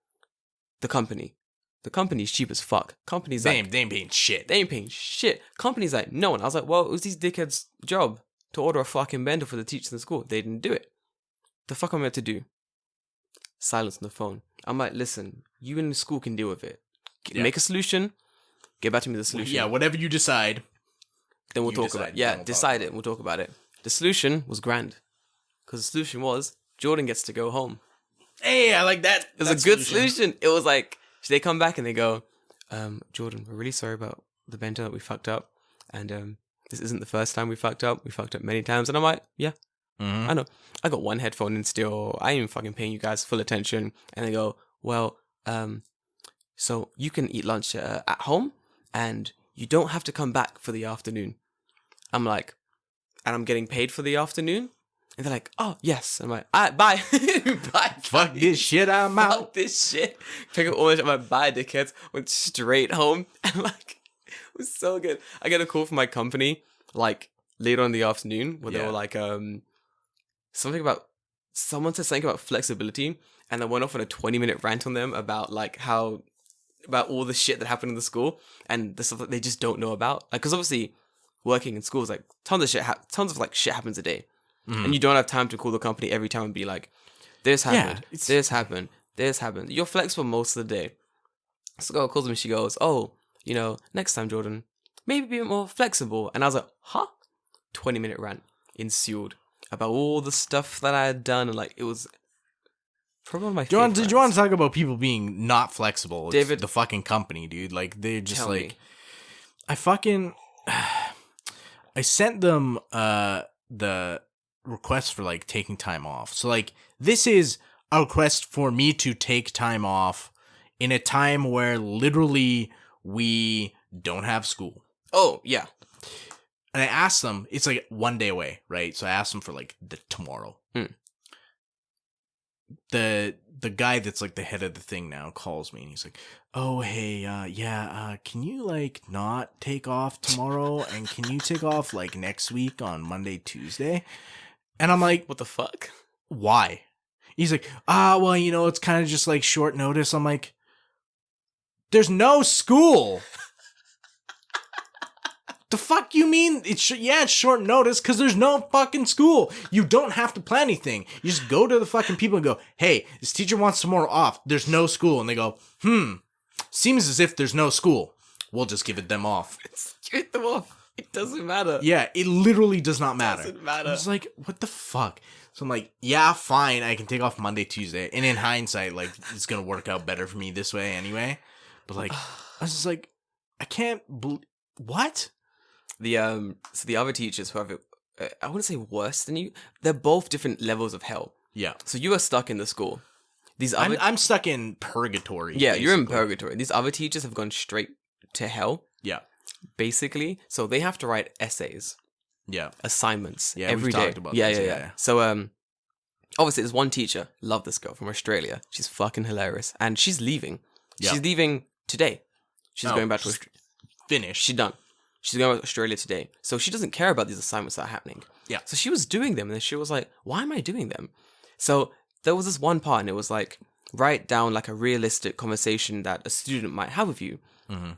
The company. The company's cheap as fuck. Company's
they ain't paying shit.
They ain't paying shit. Company's like, no one. I was like, well, it was these dickheads' job to order a fucking bento for the teachers in the school. They didn't do it. The fuck am I meant to do? Silence on the phone. I'm like, listen, you in the school can deal with it. Make a solution. Get back to me with the solution.
Yeah, whatever you decide.
Then we'll talk about it. Yeah, decide it. We'll talk about it. The solution was grand. Because the solution was, Jordan gets to go home.
Hey, I like that.
It was a good solution. It was like, they come back and they go, Jordan, we're really sorry about the bento that we fucked up. And this isn't the first time we fucked up. We fucked up many times. And I'm like, yeah, I know. I got one headphone in still. I ain't even fucking paying you guys full attention. And they go, well, so you can eat lunch at home. And you don't have to come back for the afternoon. I'm like, and I'm getting paid for the afternoon? And they're like, oh, yes. I'm like, all right, bye. Bye.
Fuck this shit, I'm out.
Fuck this shit. Pick up all my shit. I'm like, bye, dickheads. Went straight home. And like, it was so good. I get a call from my company, like, later in the afternoon, where they were like, someone said something about flexibility. And I went off on a 20-minute rant on them about, like, about all the shit that happened in the school and the stuff that they just don't know about. Like, because obviously working in schools, like tons of shit happens a day, and you don't have time to call the company every time and be like, "This happened, this happened, this happened." You're flexible most of the day. So girl calls me, she goes, "Oh, next time, Jordan, maybe be a bit more flexible." And I was like, "Huh?" 20-minute rant ensued about all the stuff that I had done, and like it was. Probably one of my favorites.
Did you want to talk about people being not flexible? It's
David,
the fucking company, dude. Like, they're just like...
Me.
I sent them the request for, like, taking time off. So, like, this is a request for me to take time off in a time where literally we don't have school.
Oh, yeah.
And I asked them, it's like 1 day away, right? So I asked them for like the tomorrow. The guy that's like the head of the thing now calls me and he's like, oh, hey, can you like not take off tomorrow? And can you take off like next week on Monday, Tuesday? And I'm like,
what the fuck?
Why? He's like, well, it's kind of just like short notice. I'm like, there's no school. The fuck you mean? It's short notice because there's no fucking school. You don't have to plan anything. You just go to the fucking people and go, hey, this teacher wants tomorrow off. There's no school. And they go, seems as if there's no school. We'll just give them off.
Give them off. It doesn't matter.
Yeah, it literally does not matter.
It doesn't matter.
I was like, what the fuck? So I'm like, yeah, fine. I can take off Monday, Tuesday. And in hindsight, like, it's going to work out better for me this way anyway. But like, I was just like, I can't what?
So the other teachers who have it, I wouldn't say worse than you. They're both different levels of hell.
Yeah.
So you are stuck in the school. These other
I'm stuck in purgatory.
Yeah, basically. You're in purgatory. These other teachers have gone straight to hell.
Yeah.
Basically, so they have to write essays.
Yeah.
Assignments.
Yeah,
every
we've
day.
Talked about
yeah,
this.
Yeah. So obviously there's one teacher. Love this girl from Australia. She's fucking hilarious, and she's leaving. Yeah. She's leaving today. She's going back to Australia.
Finished.
She's done. She's going to Australia today. So she doesn't care about these assignments that are happening.
Yeah.
So she was doing them, and then she was like, why am I doing them? So there was this one part, and it was like, write down like a realistic conversation that a student might have with you.
Mm-hmm.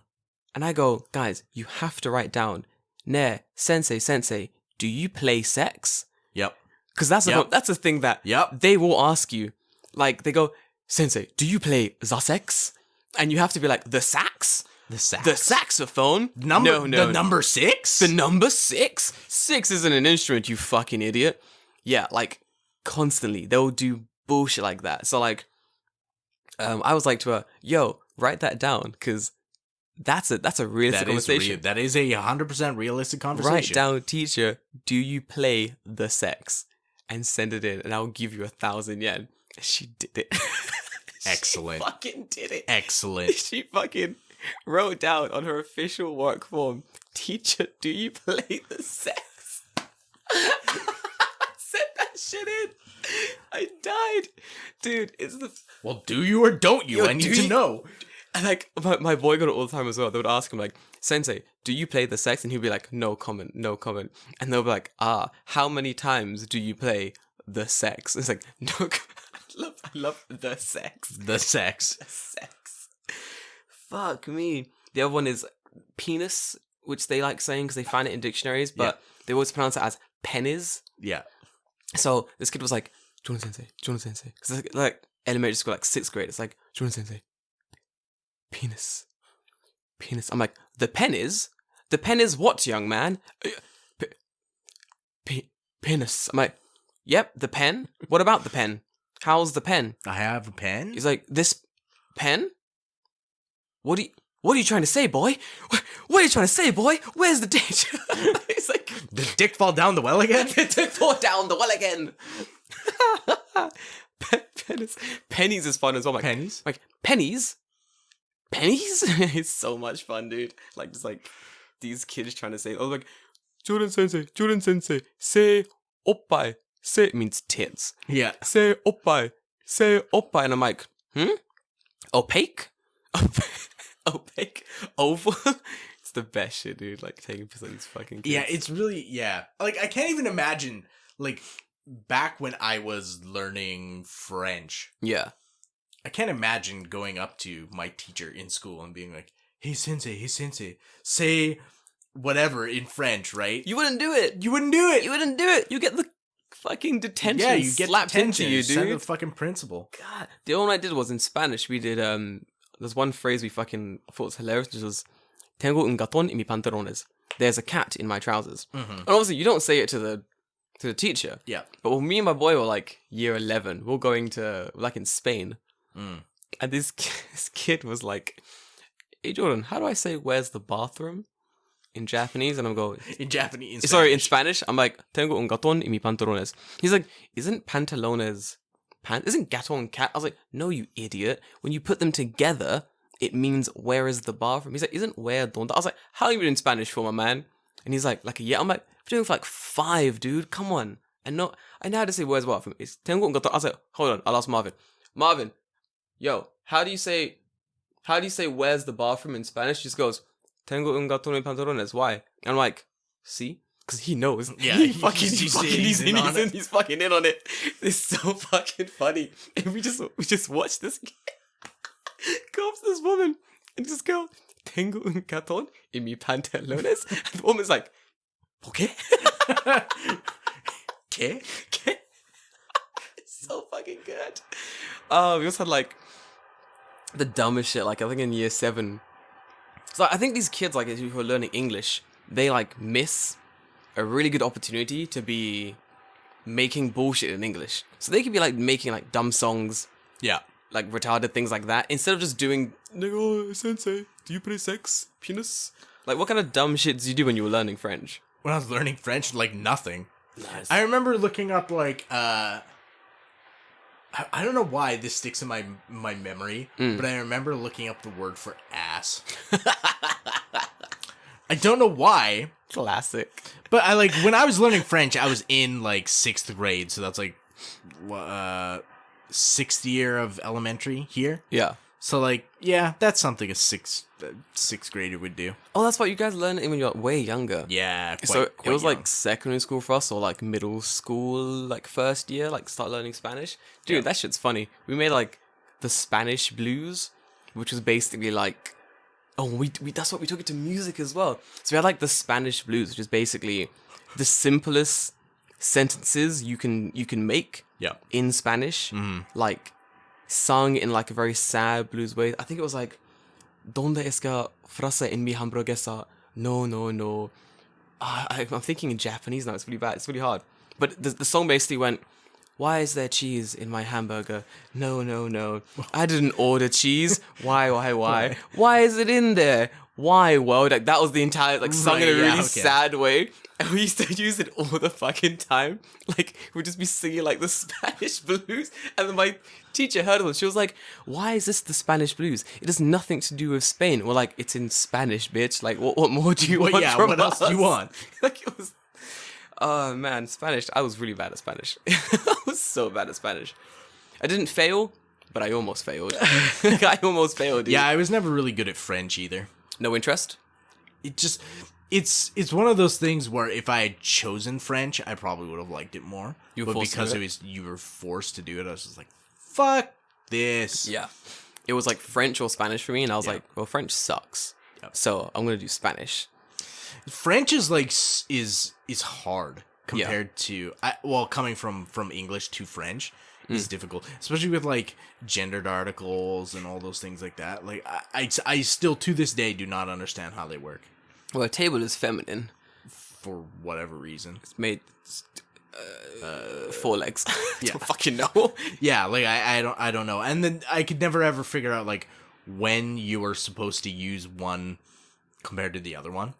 And I go, guys, you have to write down, ne, sensei, do you play sex?
Yep.
Because that's a thing that they will ask you. Like, they go, sensei, do you play the sex? And you have to be like, the sax?
The sax?
The saxophone?
No. The number 6?
The number 6? 6 isn't an instrument, you fucking idiot. Yeah, like, constantly. They'll do bullshit like that. So, like, I was like to her, yo, write that down, because that's a realistic conversation.
That is a 100% realistic conversation.
Write down, teacher, do you play the sex? And send it in, and I'll give you 1,000 yen. She did it.
Excellent.
She fucking did it.
Excellent.
She fucking wrote down on her official work form, teacher, do you play the sex? Sent that shit in. I died. Dude, it's the...
Well, do you or don't you? I need to know.
And like, my boy got it all the time as well. They would ask him like, sensei, do you play the sex? And he'd be like, no comment. And they'll be like, how many times do you play the sex? It's like, no, I love the sex.
The sex.
The sex. Fuck me. The other one is penis, which they like saying because they find it in dictionaries, but they always pronounce it as pennies.
Yeah.
So this kid was like, Jordan sensei. Because it's like elementary school, like 6th grade. It's like, Jordan sensei. Penis. I'm like, the pen is what, young man? Penis. I'm like, yep, the pen. What about the pen? How's the pen?
I have a pen.
He's like, this pen? What are you trying to say, boy? What are you trying to say, boy? Where's the dick? He's like,
the dick fall down the well again?
The dick fall down the well again. Pennies is fun as well. Like,
pennies?
Like, pennies? It's so much fun, dude. Like, just like these kids trying to say, oh, like, Jordan sensei, say oppai. Say means tits.
Yeah.
Say oppai. And I'm like, opaque? Opaque? Oval? It's the best shit, dude. Like, taking piss on these fucking kids.
Yeah, it's really, Like, I can't even imagine, like, back when I was learning French.
Yeah.
I can't imagine going up to my teacher in school and being like, hey sensei, say whatever in French, right?
You wouldn't do it.
You wouldn't do it.
You get the fucking detention.
Yeah, you get
slapped
detention.
Into you, dude.
Send the fucking principal.
God. The only one I did was in Spanish. We did, there's one phrase we fucking thought was hilarious, which was, tengo un gatón en mi pantalones. There's a cat in my trousers. Mm-hmm. And obviously you don't say it to the teacher.
Yeah.
But when me and my boy were like year 11, we're going to, like in Spain. And this kid was like, hey Jordan, how do I say where's the bathroom in Japanese? And I'm going,
in Japanese.
In Spanish. I'm like, tengo un gatón en mi pantalones. He's like, isn't pantalones pants? Isn't gaton cat? I was like, no, you idiot. When you put them together, it means where is the bathroom? He's like, isn't where donde? I was like, how are you in Spanish for, my man? And he's like a year. I'm like, I've been doing it for like 5, dude. Come on. And no, I know how to say where's what from. It's tengo un gato. I was like, hold on. I'll ask Marvin. Marvin, yo, how do you say where's the bathroom in Spanish? He just goes, tengo un gato en pantalones. Why? And I'm like, see? Because he knows.
Yeah,
he's fucking in on it. It's so fucking funny. And we just watch this kid go up to this woman and just go, tengo un gato en mi pantalones. And the woman's like, ¿por qué?
¿Qué?
¿Qué? It's so fucking good. We also had like the dumbest shit. Like I think in year 7. So I think these kids like who are learning English, they like miss a really good opportunity to be making bullshit in English. So they could be like making like dumb songs,
Yeah.
like retarded things like that, instead of just doing, oh, sensei, do you play sex? Penis? Like what kind of dumb shit did you do when you were learning French?
When I was learning French, like nothing.
Nice.
I remember looking up like I don't know why this sticks in my memory, but I remember looking up the word for ass. I don't know why.
Classic.
But I like when I was learning French, I was in like 6th grade, so that's like 6th year of elementary here.
Yeah.
So like, yeah, that's something a sixth grader would do.
Oh, that's what you guys learned it when you were way younger.
Yeah,
So it was
young.
like secondary school for us, or like middle school, like first year, like start learning Spanish. Dude, that shit's funny. We made like the Spanish blues, which was basically like, we that's what we took it to music as well. So we had like the Spanish blues, which is basically the simplest sentences you can make in Spanish, like sung in like a very sad blues way. I think it was like, ¿Dónde está frase en mi hamburguesa? No, no, no. I'm thinking in Japanese now. It's really bad. It's really hard. But the song basically went, why is there cheese in my hamburger? No, no, no. I didn't order cheese. Why? Why is it in there? Why? Well, like that was the entire like sung in a really sad way. And we used to use it all the fucking time. Like, we'd just be singing, like, the Spanish blues. And then my teacher heard of it. She was like, why is this the Spanish blues? It has nothing to do with Spain. We're like, it's in Spanish, bitch. Like, what more do you want from
what
us?
else do you want?
Like, it was... Oh, man, Spanish. I was really bad at Spanish. I was so bad at Spanish. I didn't fail, but I almost failed. I almost failed, dude.
Yeah, I was never really good at French either.
No interest?
It just... It's one of those things where if I had chosen French, I probably would have liked it more. But because you were forced to do it, I was just like, fuck this.
Yeah. It was like French or Spanish for me, and I was like, well, French sucks. Yep. So I'm gonna do Spanish.
French is like is hard compared to coming from English to French is difficult, especially with like gendered articles and all those things like that. Like I still to this day do not understand how they work.
Well, a table is feminine.
For whatever reason.
It's made 4 legs. I don't fucking know.
Yeah, like I don't know. And then I could never ever figure out like when you are supposed to use one compared to the other one.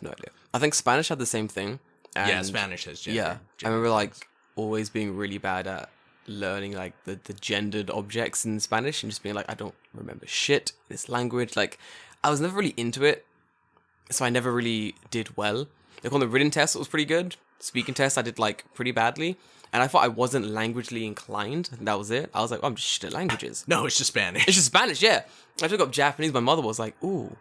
No idea. I think Spanish had the same thing. And
Spanish has gender.
Yeah. I remember like always being really bad at learning like the gendered objects in Spanish and just being like, I don't remember shit in this language. Like I was never really into it. So I never really did well. Like on the written test, it was pretty good. Speaking test, I did like pretty badly. And I thought I wasn't languagely inclined. And that was it. I was like, I'm just shit at languages.
No, it's just Spanish.
It's just Spanish, yeah. I took up Japanese. My mother was like, ooh,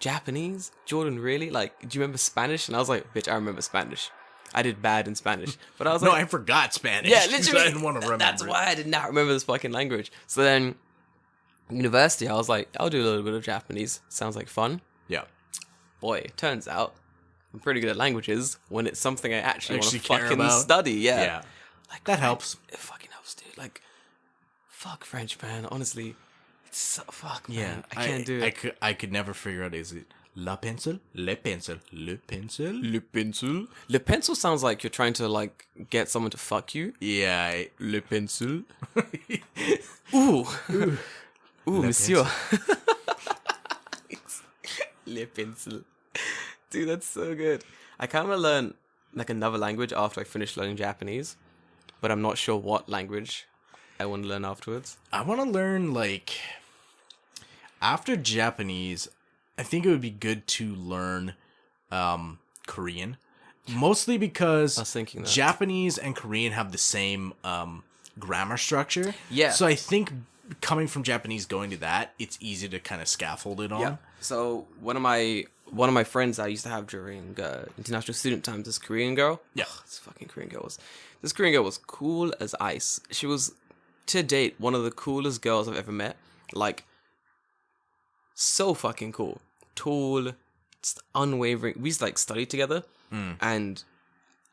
Japanese? Jordan, really? Like, do you remember Spanish? And I was like, bitch, I remember Spanish. I did bad in Spanish. But I was like...
No, I forgot Spanish.
Yeah, literally.
I didn't want to remember.
That's why I did not remember this fucking language. So then, university, I was like, I'll do a little bit of Japanese. Sounds like fun.
Yeah.
Boy, turns out I'm pretty good at languages when it's something I actually want to fucking
about.
study. Yeah.
Like that helps.
It fucking helps, dude. Like, fuck French, man. Honestly, it's so, fuck, man.
Yeah,
I can't do it.
I could never figure out, is it la pencil, le pencil, le pencil?
Le pencil? Le pencil sounds like you're trying to, like, get someone to fuck you.
Yeah.
Le pencil. Ooh. Ooh, monsieur. Le pencil. Dude, that's so good. I kind of learn like another language after I finish learning Japanese, but I'm not sure what language I want to learn afterwards.
I want to learn like after Japanese. I think it would be good to learn Korean, mostly because
I was thinking that.
Japanese and Korean have the same grammar structure.
Yeah.
So I think coming from Japanese going to that, it's easy to kind of scaffold it on.
Yeah. So one of my friends I used to have during international student times, this Korean girl.
Yeah.
This fucking Korean girl was cool as ice. She was, to date, one of the coolest girls I've ever met. Like, so fucking cool. Tall, just unwavering. We used to like study together, and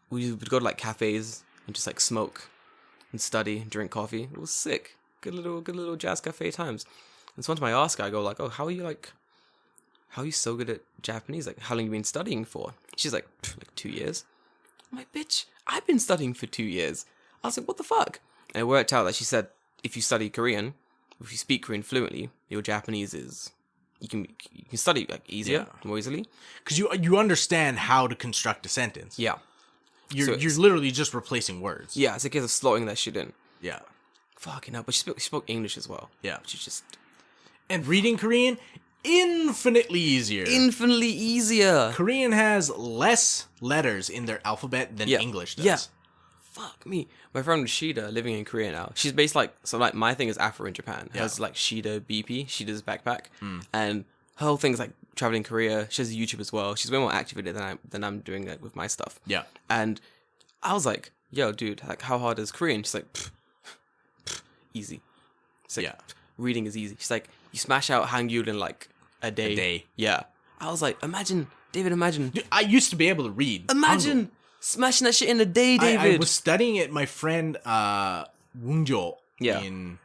we would go to like cafes and just like smoke and study, drink coffee. It was sick. Good little jazz cafe times. And so one time I asked her, I go like, "Oh, how are you so good at Japanese? Like, how long have you been studying for?" She's like 2 years. I'm like, bitch, I've been studying for 2 years. I was like, what the fuck? And it worked out that she said, if you study Korean, if you speak Korean fluently, your Japanese is, you can study like easier, more easily.
Because you understand how to construct a sentence.
Yeah.
You're literally just replacing words.
Yeah, it's a case of slotting that shit in.
Yeah.
Fucking hell, but she spoke English as well.
Yeah.
Which is just...
And reading Korean, infinitely easier.
Infinitely easier.
Korean has less letters in their alphabet than English does.
Yeah. Fuck me. My friend Shida, living in Korea now, she's based like, so like my thing is Afro in Japan. Has like Shida BP, Shida's backpack. And her whole thing's like traveling Korea. She has a YouTube as well. She's way more active in it than I'm doing like with my stuff.
Yeah.
And I was like, yo, dude, like how hard is Korean? She's like, easy. It's like, reading is easy. She's like, you smash out Hangul in like a day. Yeah. I was like, imagine. Dude,
I used to be able to read.
Imagine
Hangul.
smashing that shit in a day, David.
I was studying it. My friend Woongjo in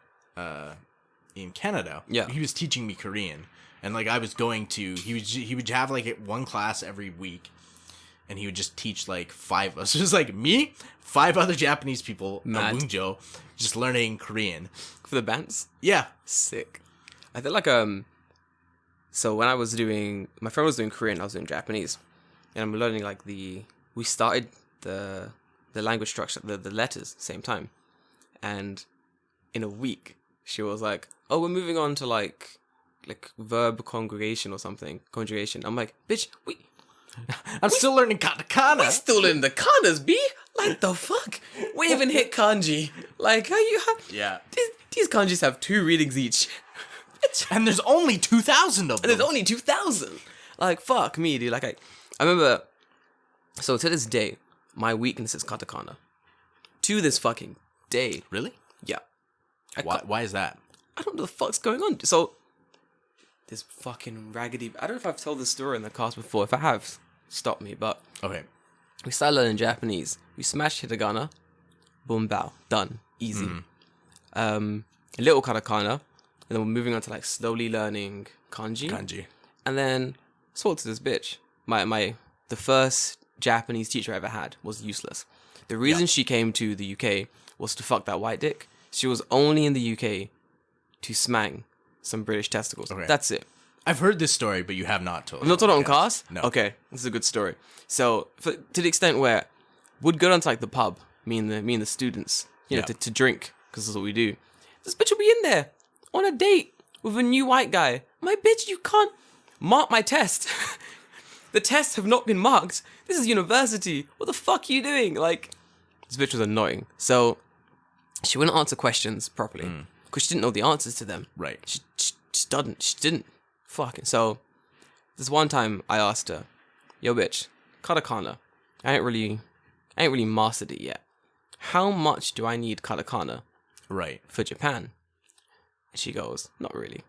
Canada.
Yeah.
He was teaching me Korean. And like I was going to, he would have like one class every week. And he would just teach like 5 of us. So it was like me, 5 other Japanese people, Woongjo, just learning Korean.
For the bands?
Yeah.
Sick. I feel like, so when I was doing, my friend was doing Korean, I was doing Japanese. And I'm learning like we started the language structure, the letters, same time. And in a week, she was like, oh, we're moving on to like verb conjugation or something. Conjugation. I'm like, bitch,
I'm still learning katakana.
We're still in the kanas, B? Like, the fuck? We haven't hit kanji. Like, how you have...
Yeah.
These kanjis have 2 readings each.
And there's only 2,000 of them.
And there's only 2,000. Like, fuck me, dude. Like, I remember... So, to this day, my weakness is katakana. To this fucking day.
Really?
Yeah.
Why is that?
I don't know what the fuck's going on. So, this fucking raggedy... I don't know if I've told this story in the cast before. If I have, stop me. But
Okay.
we started learning Japanese. We smashed hiragana. Boom, bao. Done. Easy. A little katakana. And then we're moving on to like slowly learning kanji. And then spoke to this bitch. The first Japanese teacher I ever had was useless. The reason she came to the UK was to fuck that white dick. She was only in the UK to smang some British testicles. Okay. That's it.
I've heard this story, but you have not told.
I've not told it on cast?
No.
Okay, this is a good story. So, to the extent where we'd go down to like the pub, me and the students, you know, to drink, because that's what we do. This bitch will be in there on a date with a new white guy. My bitch, you can't mark my test. The tests have not been marked. This is university. What the fuck are you doing? Like, this bitch was annoying. So, she wouldn't answer questions properly because she didn't know the answers to them.
Right.
She didn't. Fucking. So, this one time I asked her, yo, bitch, katakana. I ain't really mastered it yet. How much do I need katakana?
Right.
For Japan? And she goes, not really.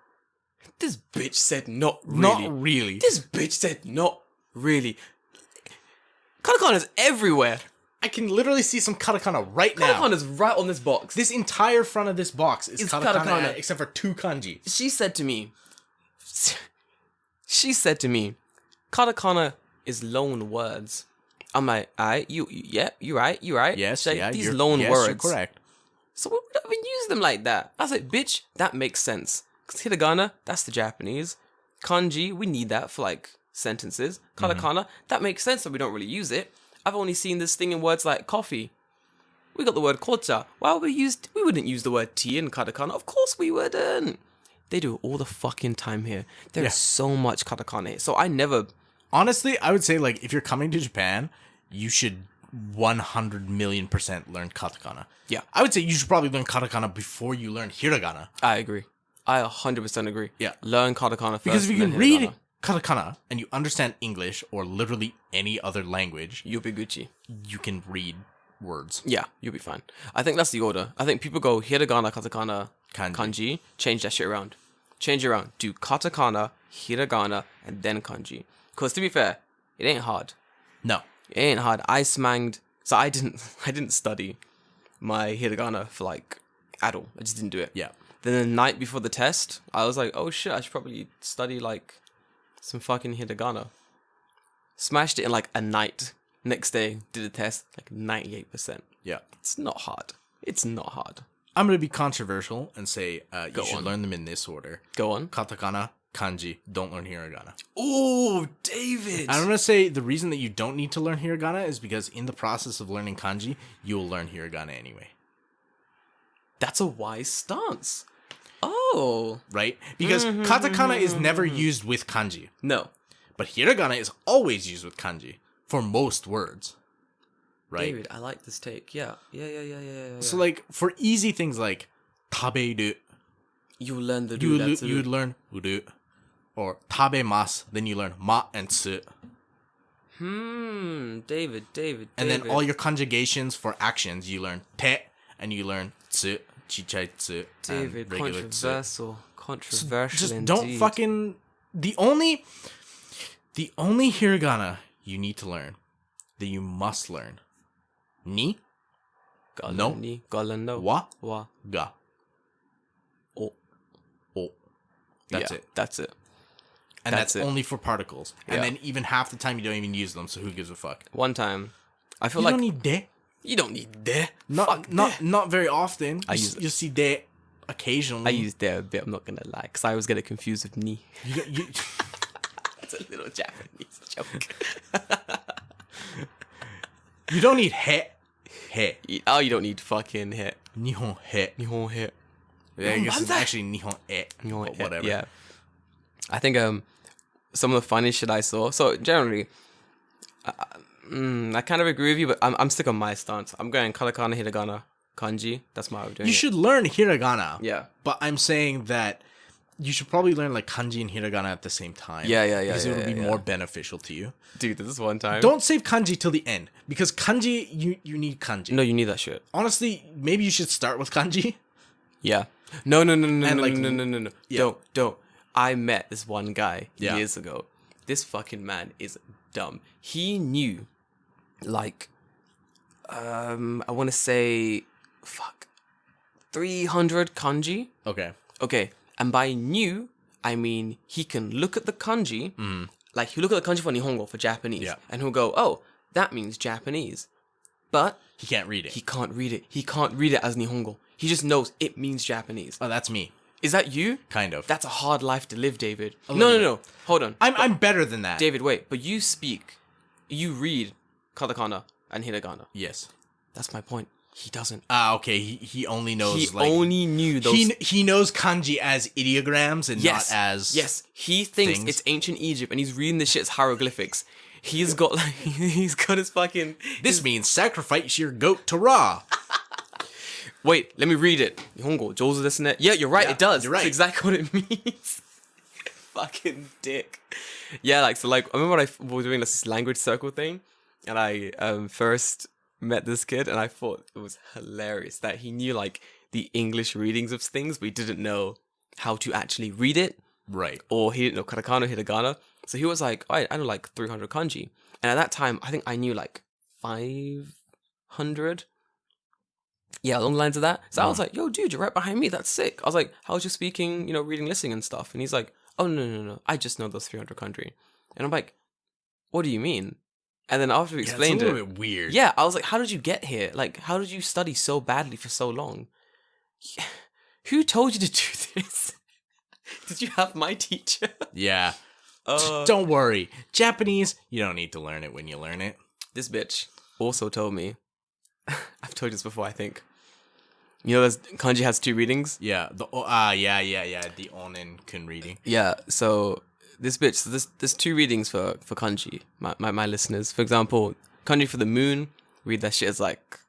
This bitch said not really.
Not really.
This bitch said not really. Katakana is everywhere.
I can literally see some katakana right now.
Katakana is right on this box.
This entire front of this box is katakana, except for 2 kanji.
She said to me, katakana is loan words. I'm like, alright, you're right.
Yes,
like,
yeah,
these loan words.
You're correct.
So we don't even use them like that. I was like, bitch, that makes sense. Because hiragana, that's the Japanese. Kanji, we need that for like sentences. Katakana, that makes sense, but we don't really use it. I've only seen this thing in words like coffee. We got the word kocha. Why would we wouldn't use the word tea in katakana? Of course we wouldn't. They do it all the fucking time here. There is so much katakana here. So I never
Honestly, I would say, like, if you're coming to Japan, you should 100 million% learn katakana.
Yeah.
I would say you should probably learn katakana before you learn hiragana.
I agree. I 100% agree.
Yeah.
Learn katakana first.
Because if you
then
can read
hiragana.
katakana and you understand English or literally any other language,
You'll be Gucci.
you can read words.
Yeah, you'll be fine. I think that's the order. I think people go hiragana, katakana,
Kanji.
kanji. Change that shit around. Change it around. Do katakana, hiragana, and then kanji. Because to be fair, it ain't hard.
No.
It ain't hard. I smanged. So I didn't study my hiragana for like at all. I just didn't do it.
Yeah.
Then the night before the test, I was like, oh shit, I should probably study like some fucking hiragana. Smashed it in like a night. Next day, did the test, like 98%.
Yeah.
It's not hard. It's not hard.
I'm going to be controversial and say you should
on.
learn them in this order.
Go on.
Katakana, kanji, don't learn hiragana.
Oh, David.
I'm going to say the reason that you don't need to learn hiragana is because in the process of learning kanji, you'll learn hiragana anyway.
That's a wise stance. Oh.
Right? Because katakana is never used with kanji.
No.
But hiragana is always used with kanji for most words. Right?
David, I like this take. Yeah. Yeah.
So, like, for easy things like taberu,
You learn the
you would learn uru. Or tabemasu, then you learn ma and tsu.
David.
And then all your conjugations for actions, you learn te, and you learn tsu, chichai tsu,
David,
and regular tsu.
controversial
Just
indeed.
don't fucking... The only hiragana you need to learn, that you must learn, ni, no,
Ni, golan, no.
wa,
Wa.
ga.
Oh.
O. That's
Yeah,
it.
That's it.
And
That's
that's
it.
only for particles. And
Yeah.
then even half the time you don't even use them, so who gives a fuck?
One time, I feel
You
like
don't need de.
you don't need de.
Not very often.
use
You see de occasionally.
I use de a bit. I'm not gonna lie, because I always get it confused with ni.
You,
That's a little Japanese joke.
you don't need he.
Oh, you don't need fucking hit.
Nihon he.
Nihon hit.
Yeah, I guess it's
Manzai.
actually Nihon e.
Nihon
But
hit,
whatever.
Yeah. I think some of the funniest shit I saw. So generally, I kind of agree with you, but I'm stick on my stance. I'm going katakana, hiragana, kanji. That's my way of doing
You
it.
should learn hiragana.
Yeah.
But I'm saying that you should probably learn like kanji and hiragana at the same time.
Yeah,
Because it would be
yeah.
more beneficial to you.
Dude, this is one time.
Don't save kanji till the end. Because kanji, you need kanji.
No, you need that shit.
Honestly, maybe you should start with kanji.
Yeah. No.
And, like,
No.
yeah.
Don't. I met this one guy
Yeah.
years ago. This fucking man is dumb. He knew, like, I want to say, 300 kanji.
Okay.
Okay, and by knew, I mean he can look at the kanji, like he'll look at the kanji for Nihongo, for Japanese,
Yeah.
and he'll go, oh, that means Japanese. But
He can't read it.
he can't read it. He can't read it as Nihongo. He just knows it means Japanese.
Oh, that's me.
Is that you?
Kind of.
That's a hard life to live, David.
little
No. Hold on.
I'm better than that.
David, wait. But you read katakana and hiragana.
Yes.
That's my point. He doesn't.
Okay. He only knows
He
like
only knew those.
he knows kanji as ideograms and
Yes.
not as
Yes. He thinks
things.
it's ancient Egypt and he's reading this shit as hieroglyphics. He's got like he's got his fucking.
This means sacrifice your goat to Ra.
Wait, let me read it. Nihongo, Jozu desu ne. Yeah, you're right.
Yeah,
It does.
you're right.
That's exactly what it means. Fucking dick. Yeah, like so. Like I remember when we were doing this language circle thing, and I first met this kid, and I thought it was hilarious that he knew like the English readings of things, but he didn't know how to actually read it.
Right.
Or he didn't know katakana, hiragana. So he was like, I know like 300 kanji. And at that time, I think I knew like 500. Yeah, along the lines of that. So I was like, yo, dude, you're right behind me. That's sick. I was like, how's your speaking, reading, listening and stuff? And he's like, oh, no. I just know those 300 kanji. And I'm like, what do you mean? And then after we explained
it's a
it.
little bit weird.
Yeah, I was like, how did you get here? Like, how did you study so badly for so long? Who told you to do this? Did you have my teacher?
Yeah. Don't worry. Japanese, you don't need to learn it when you learn it.
This bitch also told me, I've told you this before, I think. There's kanji has 2 readings?
Yeah. The The onen kun reading.
Yeah, so this bitch. So there's two readings for kanji. My listeners, for example, kanji for the moon. Read that shit as like,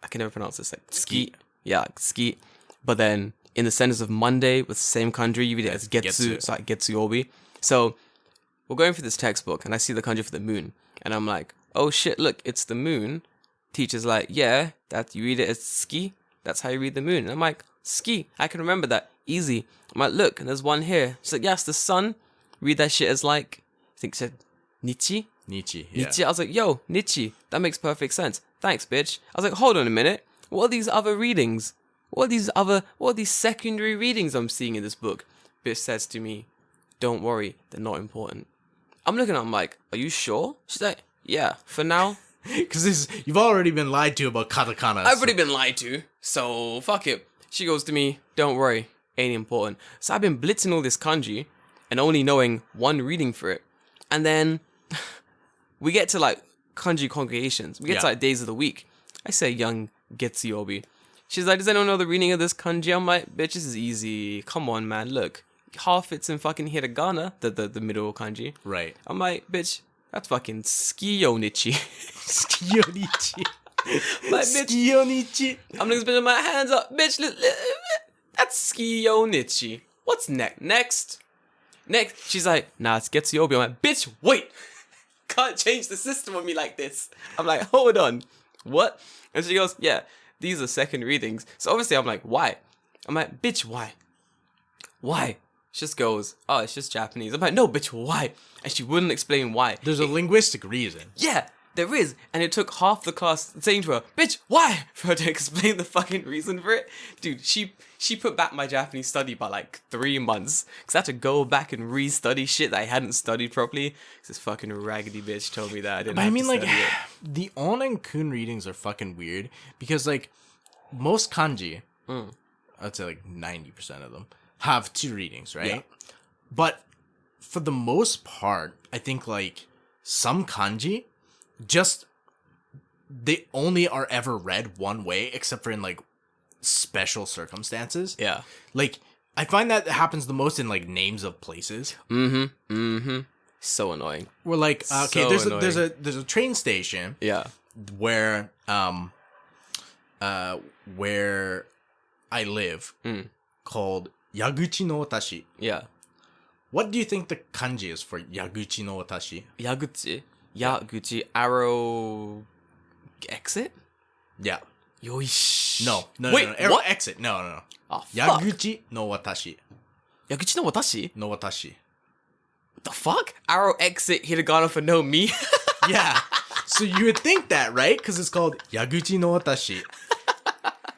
I can never pronounce this. Like ski. Yeah, like ski. But then in the sentence of Monday with the same kanji, you read it as getsu. It's like getsuyobi. So we're going through this textbook, and I see the kanji for the moon, and I'm like, oh shit, look, it's the moon. Teacher's like, yeah, that you read it as ski. That's how you read the moon. And I'm like, ski. I can remember that. Easy. I'm like, look, and there's one here. She's like, yes, the sun. Read that shit as like, I think she said Nichi.
Nietzsche. Yeah.
Nichi. I was like, yo, Nichi. That makes perfect sense. Thanks, bitch. I was like, hold on a minute. What are these other readings? What are these secondary readings I'm seeing in this book? Bitch says to me, don't worry, they're not important. I'm looking at her, I'm like, are you sure? She's like, yeah, for now.
Because you've already been lied to about katakana.
I've already been lied to, so fuck it. She goes to me, don't worry, ain't important. So I've been blitzing all this kanji and only knowing one reading for it. And then we get to like kanji congregations. We get to like days of the week. I say young Getsuyobi. She's like, does anyone know the reading of this kanji? I'm like, bitch, this is easy. Come on, man. Look, half it's in fucking hiragana, the middle kanji.
Right.
I'm like, bitch, that's fucking skiyonichi.
Skiyonichi.
Like, bitch,
Skiyonichi.
I'm just putting my hands up. Bitch, that's skiyonichi. What's next? Next. She's like, nah, it's getsuyobi. I'm like, bitch, wait. Can't change the system on me like this. I'm like, hold on. What? And she goes, yeah, these are second readings. So obviously I'm like, why? I'm like, bitch, why? Why? She just goes, oh, it's just Japanese. I'm like, no, bitch, why? And she wouldn't explain why.
There's a linguistic reason.
Yeah, there is. And it took half the class saying to her, bitch, why? For her to explain the fucking reason for it. Dude, she put back my Japanese study by like 3 months. Because I had to go back and re-study shit that I hadn't studied properly. This fucking raggedy bitch told me that I didn't have to study it.
The On and Kun readings are fucking weird. Because like, most kanji, I'd say like 90% of them, have 2 readings, right? Yeah. But for the most part, I think like some kanji just they only are ever read one way, except for in like special circumstances.
Yeah.
Like I find that happens the most in like names of places.
So annoying.
We're like, okay,
So
there's a train station.
Yeah.
Where where I live called Yaguchi no Watashi.
Yeah.
What do you think the kanji is for Yaguchi no Watashi?
Yaguchi, arrow, exit?
Yeah.
Yoish.
No.
Wait,
no. Arrow
what?
exit. No.
Oh, fuck.
Yaguchi no Watashi.
Yaguchi no Watashi?
No Watashi.
What the fuck? Arrow exit, hiragana for no me?
Yeah. So you would think that, right? Because it's called Yaguchi no Watashi.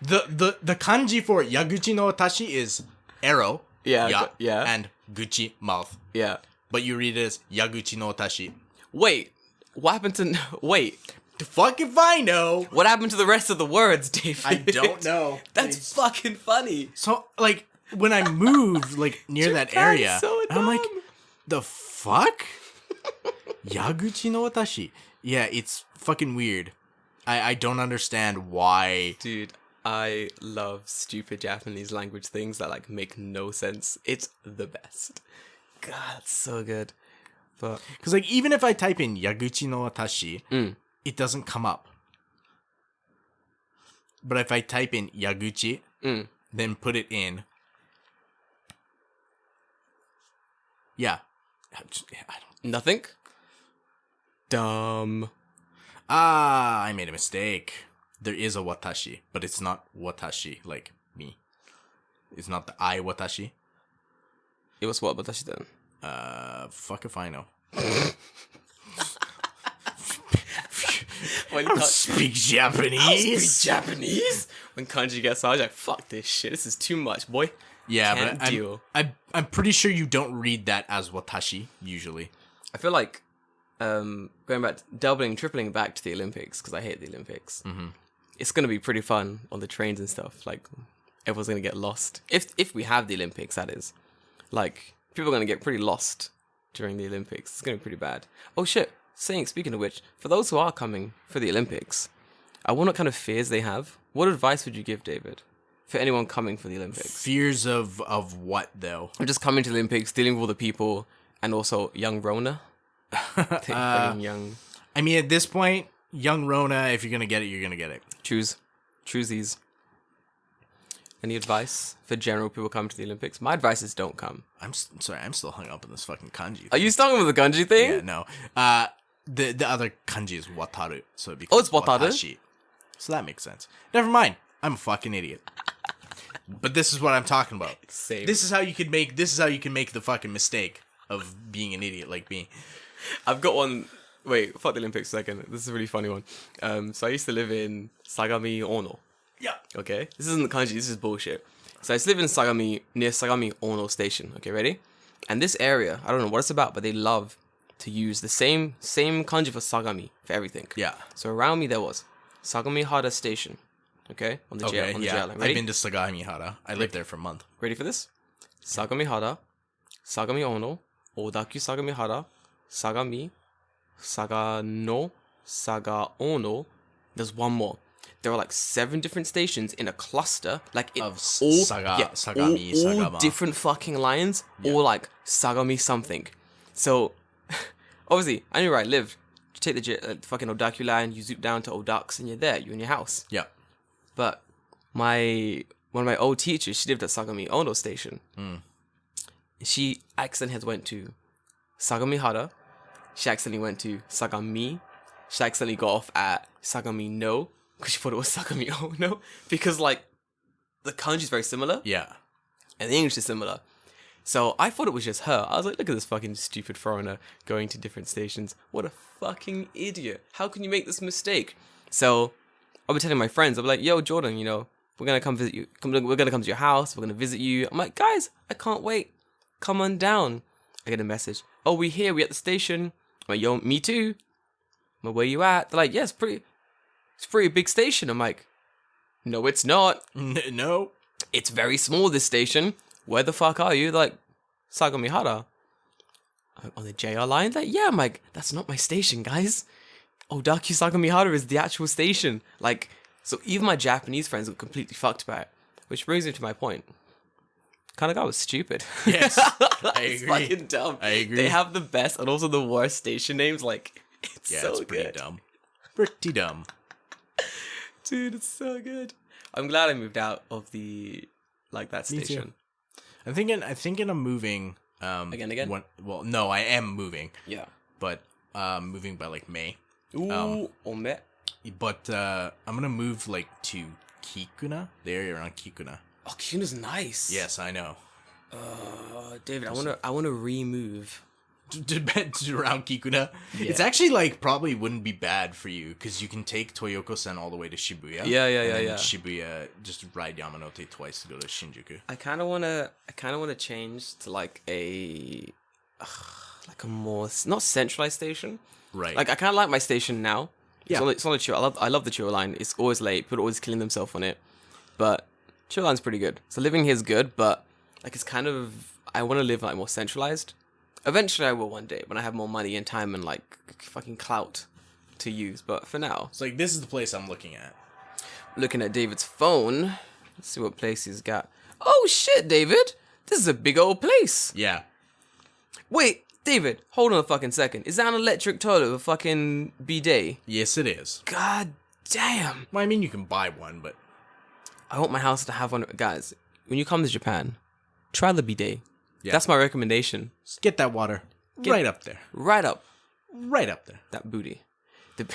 The kanji for Yaguchi no Watashi is arrow.
Yeah.
And guchi, mouth.
Yeah.
But you read it as Yaguchi no Watashi.
Wait. What happened to... Wait.
The fuck if I know.
What happened to the rest of the words, David?
I don't know.
That's fucking funny.
So, like, when I moved, like, near that area,
so
and I'm like,
dumb.
the fuck? Yaguchi no Watashi. Yeah, it's fucking weird. I don't understand why.
Dude, I love stupid Japanese language things that, like, make no sense. It's the best. God, it's so good. But...
Because, like, even if I type in Yaguchi no Watashi, it doesn't come up. But if I type in Yaguchi, then put it in... Yeah. I don't...
Nothing? Dumb.
I made a mistake. There is a watashi, but it's not watashi, like me. It's not the I watashi.
It was what watashi then?
Fuck if I know.
When
I don't speak Japanese.
Japanese? When kanji gets out, I was like, fuck this shit. This is too much, boy.
Yeah,
Can't
but
deal.
I'm pretty sure you don't read that as watashi, usually.
I feel like going back, doubling, tripling back to the Olympics, because I hate the Olympics. It's going to be pretty fun on the trains and stuff. Like, everyone's going to get lost. If we have the Olympics, that is. Like, people are going to get pretty lost during the Olympics. It's going to be pretty bad. Oh, shit. Speaking of which, for those who are coming for the Olympics, I wonder what kind of fears they have. What advice would you give, David, for anyone coming for the Olympics?
Fears of what, though?
I'm just coming to the Olympics, dealing with all the people, and also Young Rona. Fucking young.
I mean, at this point, young Rona, if you're gonna get it, you're gonna get it.
Choose these. Any advice for general people coming to the Olympics? My advice is don't come.
Sorry, I'm still hung up on this fucking kanji thing.
Are you stuck with the kanji thing?
Yeah, no. The other kanji is wataru, so it
Oh,
becomes
it's wataru?
watashi. So that makes sense. Never mind. I'm a fucking idiot. But this is what I'm talking about.
Same.
This is how you can make the fucking mistake of being an idiot like me.
I've got one. Wait, fuck the Olympics a second. This is a really funny one. So I used to live in Sagami Ono.
Yeah.
Okay? This isn't kanji, this is bullshit. So I used to live in Sagami, near Sagami Ono Station. Okay, ready? And this area, I don't know what it's about, but they love to use the same kanji for Sagami for everything.
Yeah.
So around me there was Sagami Hara Station. Okay? On the jail.
Okay,
On the
yeah.
jail line. Ready?
I've been to Sagamihara. I lived there for a month.
Ready for this? Sagami Hara, Sagami Ono, Odakyu Sagami Hara, Sagami, Sagano, Sagaono. There's one more. There are like 7 different stations in a cluster, like it,
Of
all
Sagami,
all
Sagama.
different fucking lines, all like Sagami something. So obviously, I knew where I lived. You take the fucking Odakyu line, you zoom down to Odax, and you're there. You're in your house.
Yeah.
But one of my old teachers, she lived at Sagami Ono Station. She accidentally went to Sagami Hara. She accidentally went to Sagami. She accidentally got off at Sagami No because she thought it was Sagami Ono because like the kanji is very similar
Yeah.
and the English is similar. So I thought it was just her. I was like, look at this fucking stupid foreigner going to different stations. What a fucking idiot. How can you make this mistake? So I'll be telling my friends, I'll be like, yo, Jordan, you know, we're going to come visit you. We're going to come to your house. We're going to visit you. I'm like, guys, I can't wait. Come on down. I get a message. Oh, we here. We at the station. I'm like, yo, me too. I'm like, where you at? They're like, yeah, it's pretty big station. I'm like, no, it's not.
No.
It's very small, this station. Where the fuck are you? They're like, Sagamihara. On the JR line? Like, yeah, I'm like, that's not my station, guys. Odakyu Sagamihara is the actual station. Like, so even my Japanese friends got completely fucked by it. Which brings me to my point. Kanagawa was stupid.
Yes. I
It's
agree.
fucking dumb.
I agree.
They have the best and also the worst station names. Like, it's
Yeah,
so
it's pretty
good.
dumb. Pretty dumb.
Dude, it's so good. I'm glad I moved out of that
Me too.
station.
I'm thinking of moving.
Again?
Well, no, I am moving,
Yeah.
but moving by like May.
Ooh, ome.
But I'm gonna move like to Kikuna, the area around Kikuna.
Oh, Kuna's nice.
Yes, I know.
David, I wanna remove.
To around Kikuna. It's actually like probably wouldn't be bad for you because you can take Toyoko-sen all the way to Shibuya.
Yeah,
and then
yeah.
Shibuya, just ride Yamanote twice to go to Shinjuku.
I kind of wanna change to like a more not centralized station.
Right.
Like I kind of like my station now.
Yeah.
It's on the Chiyo. I love the Chiyo line. It's always late. People are always killing themselves on it. But Chiyo line's pretty good. So living here is good, but like it's kind of I want to live like more centralized. Eventually I will one day when I have more money and time and like fucking clout to use. But for now,
it's like this is the place I'm looking at.
looking at David's phone. Let's see what place he's got. Oh shit, David! This is a big old place.
Yeah.
Wait, David, hold on a fucking second. Is that an electric toilet with a fucking bidet?
Yes, it is.
God damn.
Well, I mean, you can buy one, but
I want my house to have one. Guys, when you come to Japan, try the bidet.
Yeah.
That's my recommendation.
just get that water right up there.
Right up
Right up there.
that booty. The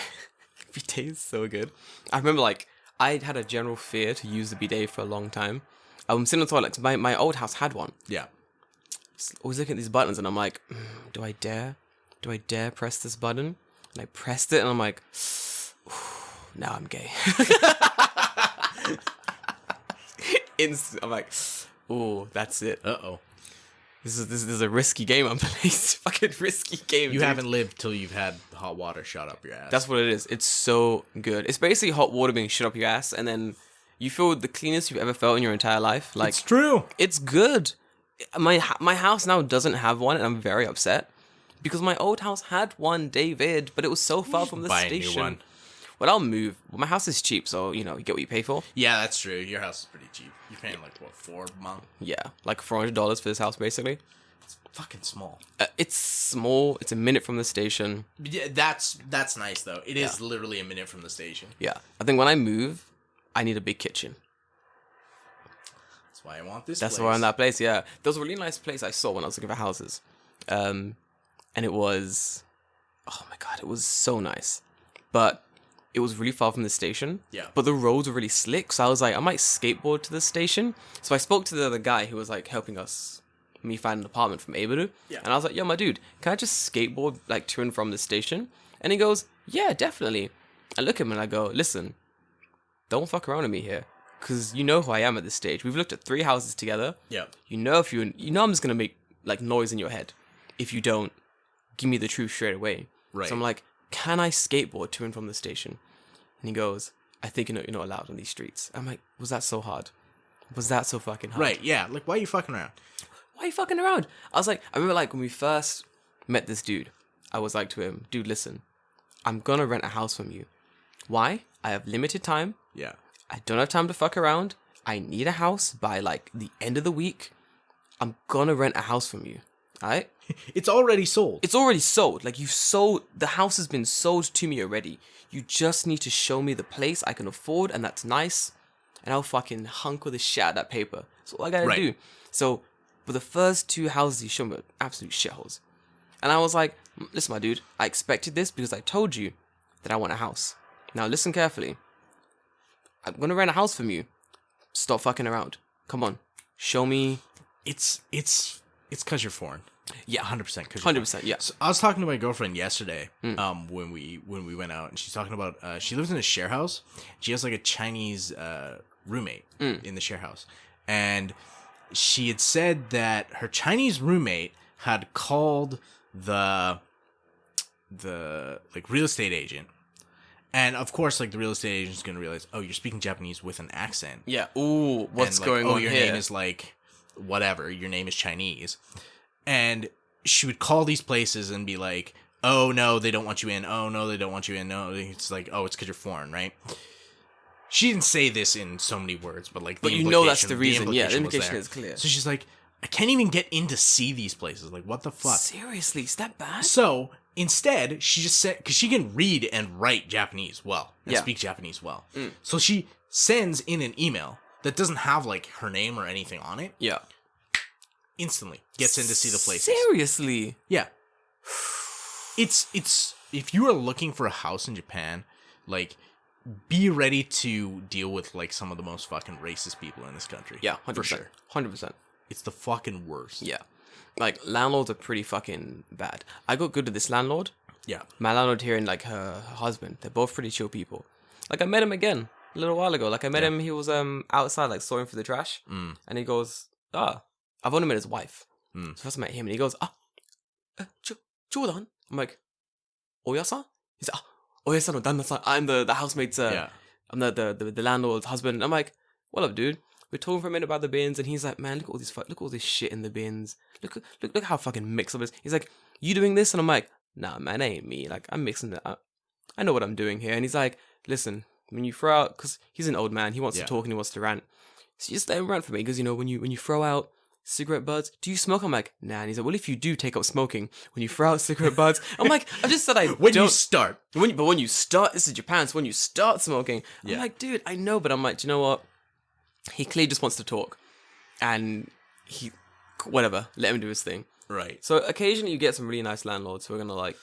bidet is so good. I remember like I had a general fear to use the bidet for a long time. I'm sitting on the toilet. My old house had one.
Yeah.
Always looking at these buttons and I'm like, do I dare press this button? And I pressed it and I'm like, now I'm gay. I'm like, oh, that's it.
Uh-oh.
This is a risky game I'm playing. It's a fucking risky game.
You
dude.
haven't lived till you've had hot water shot up your ass.
That's what it is. It's so good. It's basically hot water being shit up your ass and then you feel the cleanest you've ever felt in your entire life. Like
it's true.
it's good. My house now doesn't have one, and I'm very upset because my old house had one, David, but it was so far from the
Buy a
station.
new one.
Well, I'll move. Well, my house is cheap, so you get what you pay for.
Yeah, that's true. Your house is pretty cheap. You're paying like what, $4 a month?
Yeah, like $400 for this house, basically.
It's fucking small.
It's small. It's a minute from the station.
Yeah, that's nice though. It is literally a minute from the station.
Yeah. I think when I move, I need a big kitchen.
That's why I want this.
That's why in that place. Yeah, there was a really nice place I saw when I was looking for houses, and it was, oh my god, it was so nice, but it was really far from the station.
Yeah.
But the roads were really slick, so I was like, I might skateboard to the station. So I spoke to the other guy who was like helping me find an apartment from Abedu.
Yeah.
And I was like, yo, my dude, can I just skateboard like to and from the station? And he goes, yeah, definitely. I look at him and I go, listen, don't fuck around with me here. Because you know who I am at this stage. We've looked at 3 houses together.
Yeah.
You know I'm just going to make like noise in your head if you don't give me the truth straight away.
Right.
So I'm like, can I skateboard to and from the station? And he goes, I think you're not allowed on these streets. I'm like, was that so hard? Was that so fucking hard?
Right, yeah. Like, why are you fucking around?
Why are you fucking around? I was like, I remember like when we first met this dude, I was like to him, dude, listen, I'm gonna rent a house from you. Why? I have limited time.
Yeah.
I don't have time to fuck around. I need a house by like the end of the week. I'm gonna rent a house from you. Alright?
It's already sold.
It's already sold. Like the house has been sold to me already. You just need to show me the place I can afford and that's nice. And I'll fucking hunker the shit out of that paper. That's all I gotta do. So, but the first 2 houses he showed me were absolute shitholes. And I was like, listen, my dude, I expected this because I told you that I want a house. Now listen carefully. I'm gonna rent a house from you. Stop fucking around. Come on. Show me.
It's because you're foreign.
Yeah,
100%.
100%. Yeah.
So I was talking to my girlfriend yesterday. When we went out, and she's talking about she lives in a share house. She has like a Chinese roommate in the share house, and she had said that her Chinese roommate had called the like real estate agent. And of course, like the real estate agent's gonna realize, oh, you're speaking Japanese with an accent.
Yeah. Ooh, what's
and, like,
going on
here? Oh, your
here?
name is like whatever. Your name is Chinese. And she would call these places and be like, oh no, they don't want you in. Oh no, they don't want you in. No, it's like, oh, it's because you're foreign, right? She didn't say this in so many words, but like,
but you know that's the reason. Yeah, the implication is clear.
So she's like, I can't even get in to see these places. Like, what the fuck?
Seriously, is that bad?
So instead, she just said, because she can read and write Japanese well, and
Yeah.
speak Japanese well. So she sends in an email that doesn't have like her name or anything on it.
Yeah.
Instantly gets in to see the places.
Seriously?
Yeah. It's if you are looking for a house in Japan, like, be ready to deal with like some of the most fucking racist people in this country.
Yeah, 100%.
for sure.
100%.
It's the fucking worst.
Yeah. Like, landlords are pretty fucking bad. I got good with this landlord.
Yeah.
My landlord here and, like, her husband. They're both pretty chill people. Like, I met him again a little while ago. Like, I met him, he was outside, like, sorting for the trash. And he goes, I've only met his wife. So first I met him, and he goes, Jordan? I'm like, Oya-san? He's like, Oya-san no danna-san. I'm the housemate's, I'm the landlord's husband. I'm like, what up, dude? We're talking for a minute about the bins, and he's like, man, look at all this shit in the bins. Look how fucking mixed up it is. He's like, you doing this? And I'm like, nah, man, that ain't me. Like, I'm mixing it up. I know what I'm doing here. And he's like, listen, when you throw out, because he's an old man, he wants to talk and he wants to rant. So you just let him rant for me, because, you know, when you throw out cigarette butts, do you smoke? I'm like, nah. And he's like, well, if you do take up smoking, when you throw out cigarette butts, I'm like, I just said
when you start.
But when you start, this is Japan, so when you start smoking, I'm like, dude, I know, but I'm like, do you know what? He clearly just wants to talk, and whatever, let him do his thing.
Right.
So occasionally you get some really nice landlords who are gonna like,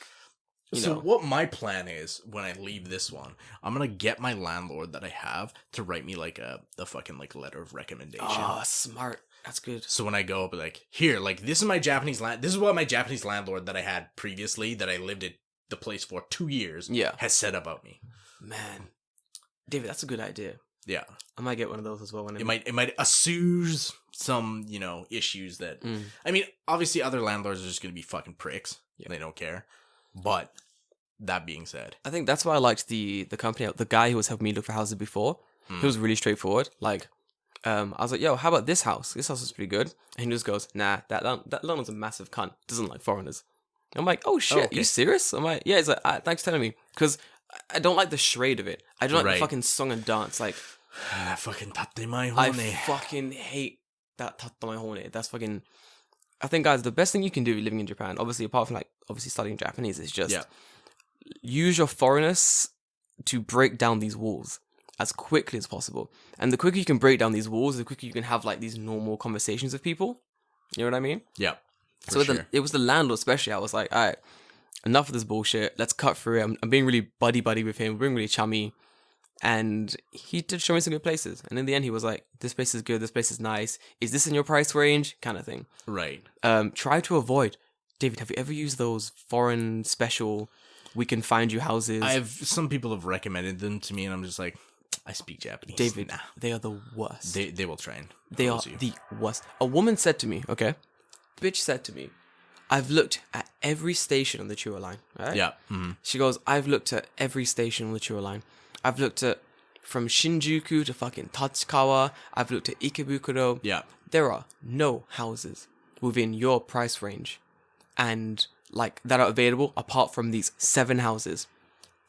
so what my plan is when I leave this one, I'm gonna get my landlord that I have to write me like a fucking like letter of recommendation.
Oh, smart. That's good.
So when I go up, like, here, like, this is my Japanese this is what my Japanese landlord that I had previously, that I lived at the place for 2 years, has said about me.
Man, David, that's a good idea.
Yeah,
I might get one of those as well. When
it might assuage some, you know, issues that. I mean, obviously, other landlords are just gonna be fucking pricks. Yeah. They don't care. But that being said, I
think that's why I liked the company, the guy who was helping me look for houses before. He was really straightforward. Like, I was like, yo, how about this house? This house is pretty good. And he just goes, nah, that landlord's a massive cunt. Doesn't like foreigners. I'm like, oh shit, okay. You serious? I'm like, yeah. He's like, thanks for telling me, because I don't like the charade of it. I don't like the fucking song and dance. Like,
fucking tatte mai hone.
I fucking hate that tatte mai hone. That's fucking. I think, guys, the best thing you can do living in Japan, obviously, apart from like obviously studying Japanese, is just use your foreignness to break down these walls as quickly as possible. And the quicker you can break down these walls, the quicker you can have like these normal conversations with people. You know what I mean?
Yeah.
So it was the landlord, especially. I was like, all right, enough of this bullshit. Let's cut through it. I'm being really buddy with him. We're being really chummy. And he did show me some good places. And in the end, he was like, this place is good. This place is nice. Is this in your price range? Kind of thing.
Right.
Try to avoid. David, have you ever used those foreign special, we can find you houses?
Some people have recommended them to me, and I'm just like, I speak Japanese.
David, they are the worst.
They will try and
They are the worst. A woman said to me, okay? Bitch said to me, I've looked at every station on the Chuo line. Right?
Yeah. Mm-hmm.
She goes, I've looked at every station on the Chuo line. I've looked at from Shinjuku to fucking Tatsukawa. I've looked at Ikebukuro.
Yeah.
There are no houses within your price range and like that are available apart from these 7 houses.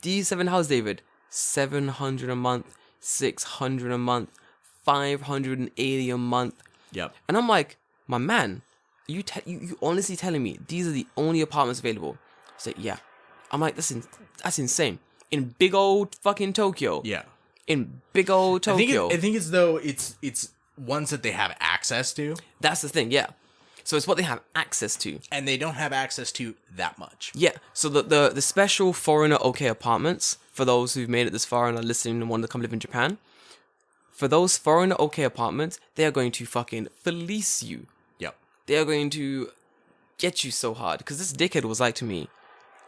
These 7 houses, David, 700 a month, 600 a month, 580 a month.
Yep.
And I'm like, my man, you honestly telling me these are the only apartments available? He's like, yeah. I'm like, that's insane. In big old fucking Tokyo.
Yeah.
In big old Tokyo.
I think it's though it's ones that they have access to.
That's the thing, yeah. So it's what they have access to.
And they don't have access to that much.
Yeah. So the special foreigner okay apartments, for those who've made it this far and are listening and want to come live in Japan, for those foreigner okay apartments, they are going to fucking fleece you.
Yep.
They are going to get you so hard. Because this dickhead was like to me,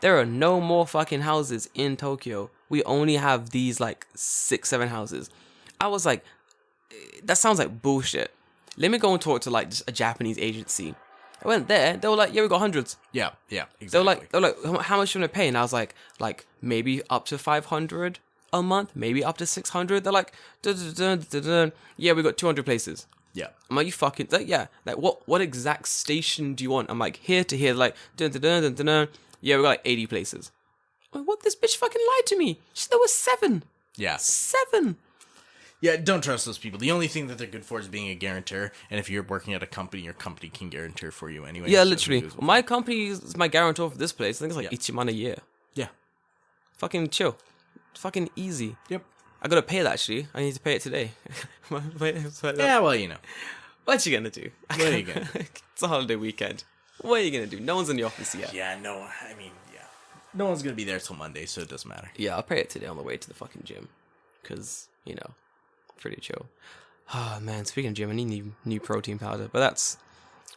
there are no more fucking houses in Tokyo. We only have these like 6-7 houses. I was like, that sounds like bullshit. Let me go and talk to like just a Japanese agency. I went there. They were like, yeah, we got hundreds.
Yeah, exactly.
They were like, how much you want to pay? And I was like maybe up to 500 a month, maybe up to 600. They're like, yeah, we got 200 places.
Yeah.
I'm like, you fucking, yeah. Like, what exact station do you want? I'm like, here to here, like, yeah, we got like 80 places. I'm like, what? This bitch fucking lied to me. She said there was 7.
Yeah.
7.
Yeah, don't trust those people. The only thing that they're good for is being a guarantor. And if you're working at a company, your company can guarantor for you anyway.
Yeah, literally. My company is my guarantor for this place. I think it's like Ichiman a year.
Yeah.
Fucking chill. Fucking easy.
Yep.
I gotta pay it actually. I need to pay it today.
Yeah, well, you know.
What you gonna do?
What are you gonna do?
It's a holiday weekend. What are you gonna do? No one's in the office yet.
Yeah, no, I mean, yeah. No one's gonna be there till Monday, so it doesn't matter.
Yeah, I'll pay it today on the way to the fucking gym. Because, you know, pretty chill. Oh, man, speaking of gym, I need new protein powder. But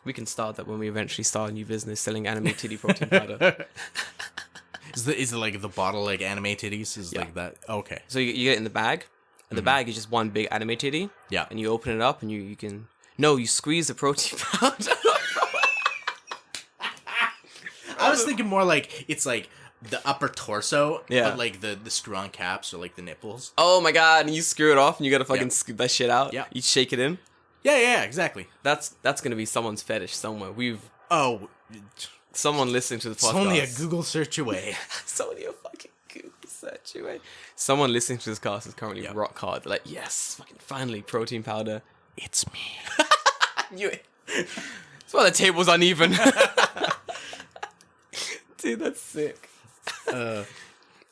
we can start that when we eventually start a new business selling anime titty protein powder.
Is it like the bottle like anime titties? Is like that? Okay.
So you get it in the bag, and the bag is just one big anime titty.
Yeah.
And you open it up, and you can... No, you squeeze the protein powder.
I was thinking more like it's like the upper torso,
yeah,
but like the screw-on caps or like the nipples.
Oh my god! And you screw it off, and you gotta fucking scoop that shit out.
Yeah.
You shake it in.
Yeah, exactly.
That's gonna be someone's fetish somewhere. Someone listening to the podcast.
It's only a Google search away.
It's only a fucking Google search away. Someone listening to this cast is currently rock hard. They're like, yes, fucking finally, protein powder.
It's me.
Knew it. That's why the table's uneven. Dude, that's sick. So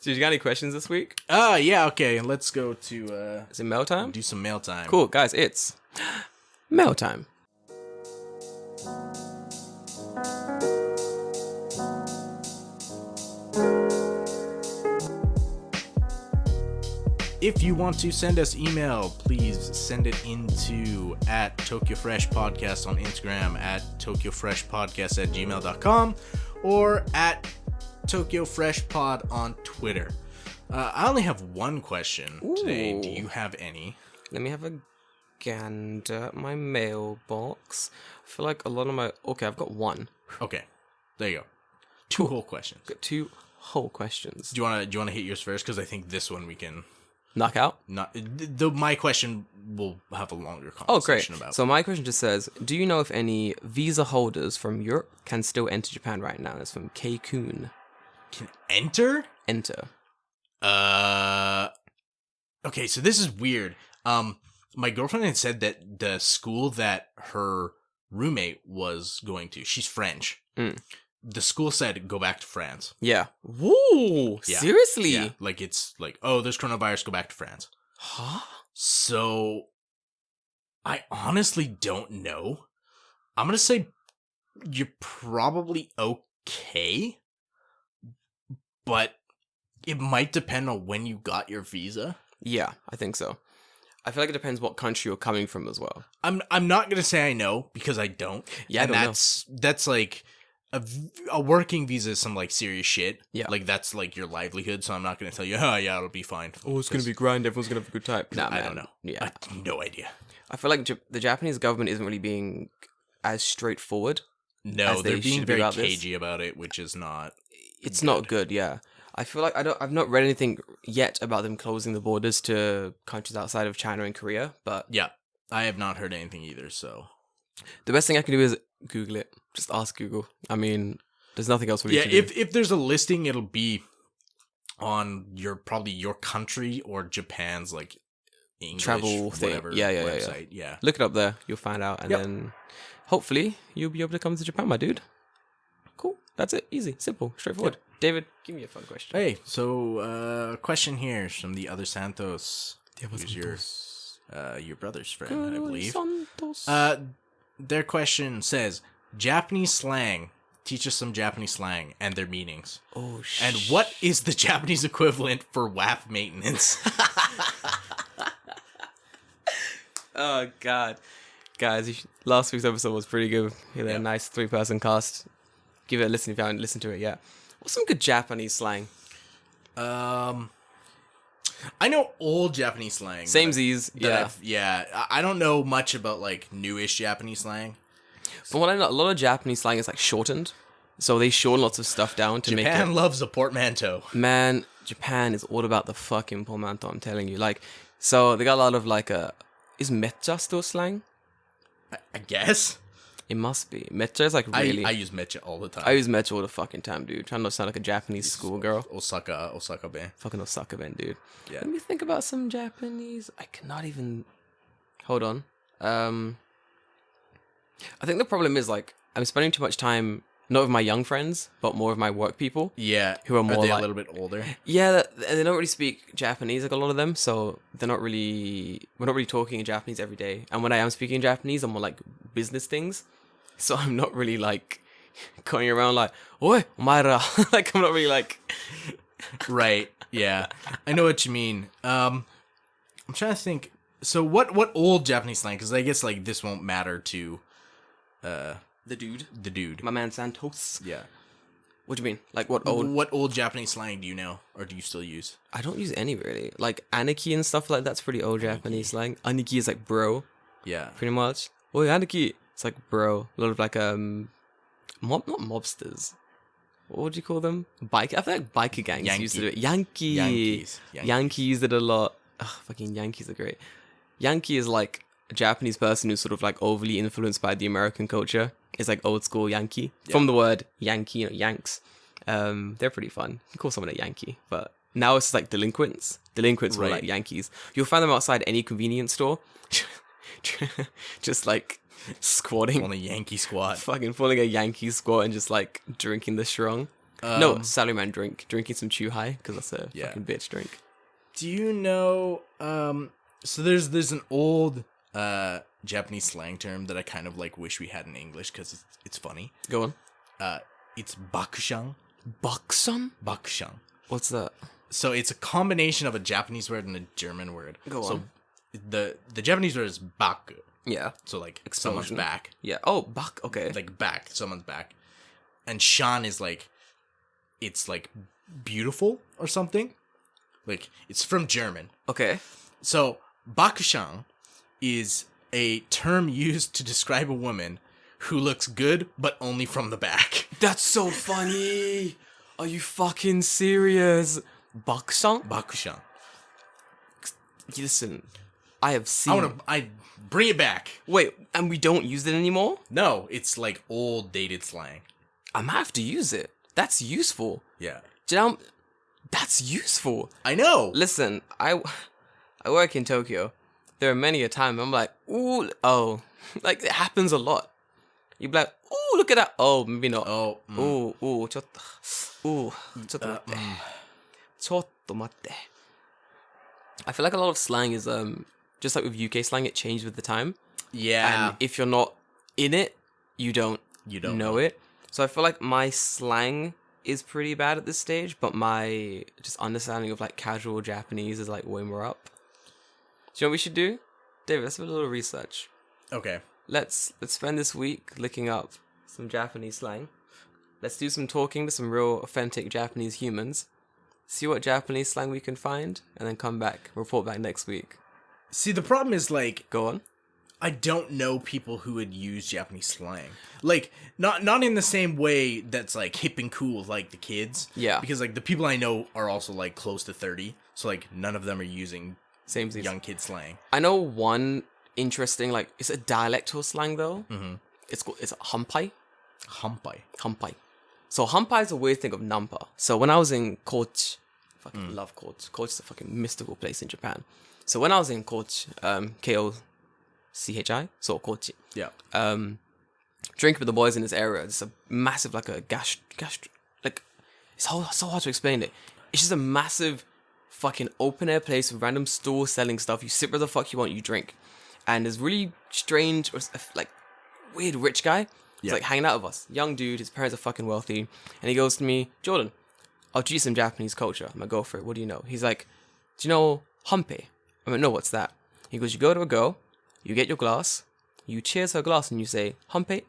you got any questions this week?
Yeah, okay. Let's go to
Is it mail time?
do some mail time.
Cool, guys, it's mail time.
If you want to send us email, please send it into at Tokyo Fresh Podcast on Instagram, at TokyoFreshPodcast@gmail.com, or at Tokyo Fresh Pod on Twitter. I only have one question today. Do you have any?
Let me have a gander at my mailbox. I feel like a lot of my... Okay, I've got one.
Okay, there you go. Two whole questions.
Got 2 whole questions.
Do you want to hit yours first? Because I think this one we can...
Knock out?
My question will have a longer
Oh,
conversation
great.
about.
So my question just says, do you know if any visa holders from Europe can still enter Japan right now? It's from K-Kun.
Can enter?
Enter.
Okay, so this is weird. My girlfriend had said that the school that her roommate was going to. She's French. The school said, go back to France.
Yeah. Woo!
Yeah.
Seriously?
Yeah. Like, it's like, oh, there's coronavirus, go back to France.
Huh?
So, I honestly don't know. I'm going to say you're probably okay, but it might depend on when you got your visa.
Yeah, I think so. I feel like it depends what country you're coming from as well.
I'm not going to say I know because I don't.
Yeah,
and
I don't
that's like a working visa is some like serious shit.
Yeah.
Like that's like your livelihood, so I'm not going to tell you, oh yeah, it'll be fine.
Oh, it's going to be grand. Everyone's going to have a good time. Nah,
I don't know.
Yeah.
I have no idea.
I feel like the Japanese government isn't really being as straightforward.
No,
as
they're
they
being
should be
very
about this.
cagey about it, which is not.
It's not good, yeah. I feel like I've not read anything yet about them closing the borders to countries outside of China and Korea, but
Yeah, I have not heard anything either. So
the best thing I can do is Google it. Just ask Google. I mean, there's nothing else really
yeah,
to do.
if there's a listing, it'll be on probably your country or Japan's like English
Travel thing.
whatever
Yeah.
website. Yeah.
Look it up there. You'll find out, and
Yep.
then hopefully you'll be able to come to Japan, my dude. Cool. That's it. Easy, simple, straightforward. David, give me a fun question.
Hey, so question here from the other Santos. Who's your brother's friend, I believe.
Santos.
Their question says, Japanese slang. Teach us some Japanese slang and their meanings.
Oh shit.
And what is the Japanese equivalent for WAP maintenance?
Oh god, guys! Last week's episode was pretty good. You had a nice 3-person cast. Give it a listen if you haven't listened to it yet. What's some good Japanese slang?
I know old Japanese slang.
Samesies, yeah.
I don't know much about like newish Japanese slang.
From what I know, a lot of Japanese slang is like shortened, so they shorten lots of stuff down to make
Japan
it.
loves a portmanteau.
Man, Japan is all about the fucking portmanteau. I'm telling you, like, so they got a lot of like is mecha still slang?
I guess.
It must be. Mecha is like really.
I use mecha all the time.
I use mecha all the fucking time, dude. Trying not to sound like a Japanese schoolgirl.
Osaka ben.
Fucking Osaka Ben, dude.
Yeah.
Let me think about some Japanese. I cannot even. Hold on. I think the problem is like I'm spending too much time not with my young friends, but more with my work people.
Yeah.
Who are more
they
like
a little bit older?
Yeah, they don't really speak Japanese, like a lot of them. So we're not really talking in Japanese every day. And when I am speaking Japanese, I'm more like business things. So I'm not really like going around like, "Oi, omaera." Like I'm not really like.
Right. Yeah. I know what you mean. I'm trying to think. So what old Japanese slang? Because I guess like this won't matter to
The dude.
My
My man Santos.
yeah.
What do you mean? Like what old?
What old Japanese slang do you know, or do you still use?
I don't use any really. Like aniki and stuff like that's pretty old Japanese slang. Aniki is like bro,
Yeah.
pretty much. Oi, aniki. It's like bro. A lot of like not mobsters. What would you call them? I feel like biker gangs used to do it.
Yankees.
Yankees did a lot. Ugh, fucking Yankees are great. Yankee is like a Japanese person who's sort of like overly influenced by the American culture. It's like old school Yankee.
Yeah.
From the word Yankee, Yanks. They're pretty fun. You can call someone a Yankee, but now it's like delinquents. Delinquents were
Right.
like Yankees. You'll find them outside any convenience store. Just like squatting.
On a Yankee squad.
Fucking pulling a Yankee squat and just like drinking the strong. No, salaryman drink. Drinking some chew high because that's a
Yeah.
fucking bitch drink.
Do you know? So there's an old Japanese slang term that I kind of like wish we had in English because it's funny.
Go on.
It's bakushang.
Baksan?
Bakushang.
What's that?
So it's a combination of a Japanese word and a German word.
Go
so
on.
The Japanese word is baku.
Yeah.
So like someone's
Explosion.
back.
Yeah. Oh, bak. Okay.
Like back, someone's back. And shan is like it's like beautiful or something. Like it's from German.
Okay.
So bakushang is a term used to describe a woman who looks good but only from the back.
That's so funny. Are you fucking serious? Baksan?
Bakushang.
Listen, I have seen.
I bring it back.
Wait, and we don't use it anymore?
No, it's like old dated slang.
I might have to use it. That's useful.
Yeah.
Do you know, that's useful.
I know.
Listen, I work in Tokyo. There are many a time I'm like, ooh, oh, like it happens a lot. you'd be like, ooh, look at that. Oh, maybe not.
Oh.
Ooh, ちょっと待って。ちょっと待って。I feel like a lot of slang is just like with UK slang, it changed with the time.
Yeah.
And if you're not in it, you don't know it. So I feel like my slang is pretty bad at this stage, but my just understanding of like casual Japanese is like way more up. Do you know what we should do? David, let's do a little research.
Okay.
Let's spend this week looking up some Japanese slang. Let's do some talking to some real authentic Japanese humans. See what Japanese slang we can find, and then come back, report back next week.
See, the problem is, like...
Go on.
I don't know people who would use Japanese slang. Like, not in the same way that's, like, hip and cool, like the kids.
Yeah.
Because, like, the people I know are also, like, close to 30. So, like, none of them are using young kid slang.
I know one interesting, like, it's a dialectal slang, though.
Mm-hmm.
It's hampai.
Hampai.
So hampai is a weird thing of nampa. So when I was in Kochi, fucking love Kochi. Kochi's a fucking mystical place in Japan. So when I was in Kochi, Kochi, so Kochi.
Yeah.
Drinking with the boys in this area. It's a massive, like a like, it's so hard to explain it. It's just a massive fucking open air place with random stores selling stuff. You sit where the fuck you want, you drink. And there's really strange, like, weird rich guy. He's like hanging out with us. Young dude, his parents are fucking wealthy. And he goes to me, Jordan, I'll teach you some Japanese culture. I'm like, go for it. What do you know? He's like, do you know hampe? I'm like, no, what's that? He goes, you go to a girl, you get your glass, you cheers her glass and you say, hampe.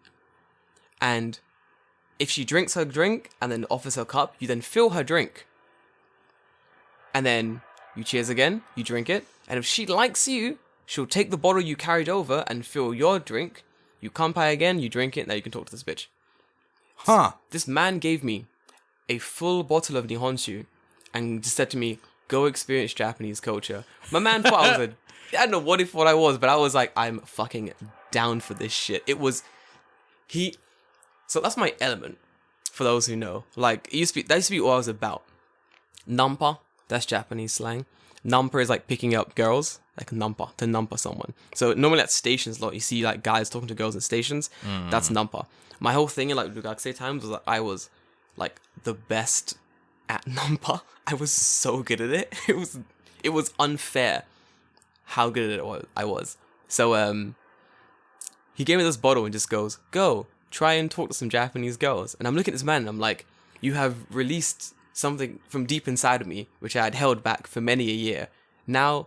And if she drinks her drink and then offers her cup, you then fill her drink. And then you cheers again, you drink it. And if she likes you, she'll take the bottle you carried over and fill your drink. You kanpai again, you drink it, now you can talk to this bitch.
Huh.
This man gave me a full bottle of Nihonshu and just said to me, go experience Japanese culture. My man thought I don't know what he thought I was, but I was like, I'm fucking down for this shit. So that's my element, for those who know. Like, that used to be what I was about. Nampa, that's Japanese slang. Nampa is like picking up girls, like nampa, to nampa someone. So normally at stations, like you see like guys talking to girls at stations. That's nampa. My whole thing in like Rugakse times was that I was like the best at nampa. I was so good at it. It was unfair how good at it I was. So he gave me this bottle and just goes, go try and talk to some Japanese girls. And I'm looking at this man and I'm like, you have released something from deep inside of me, which I had held back for many a year. Now,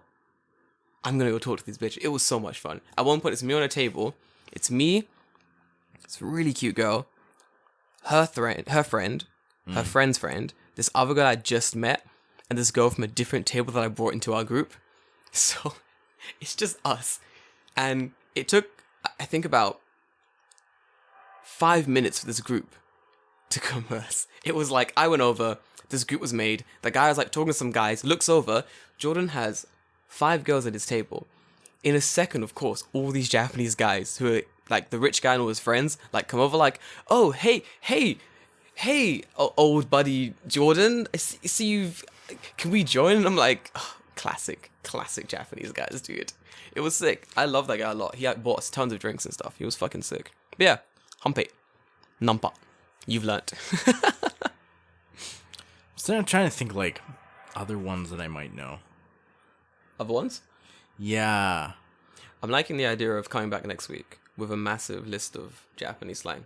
I'm gonna go talk to this bitch. It was so much fun. At one point, it's me on a table. It's me. It's a really cute girl. Her friend, her friend's friend, this other girl I just met, and this girl from a different table that I brought into our group. So, it's just us. And it took, I think, about 5 minutes for this group to converse. It was like, I went over, this group was made, the guy was like talking to some guys, looks over, Jordan has 5 girls at his table. In a second, of course, all these Japanese guys who are like the rich guy and all his friends, like come over like, oh, hey, old buddy Jordan, I see you've, can we join? And I'm like, oh, classic Japanese guys, dude. It was sick. I love that guy a lot. He bought us tons of drinks and stuff. He was fucking sick. But yeah, hampe, nampa. You've learnt.
So I'm trying to think, like, other ones that I might know.
Other ones?
Yeah.
I'm liking the idea of coming back next week with a massive list of Japanese slang.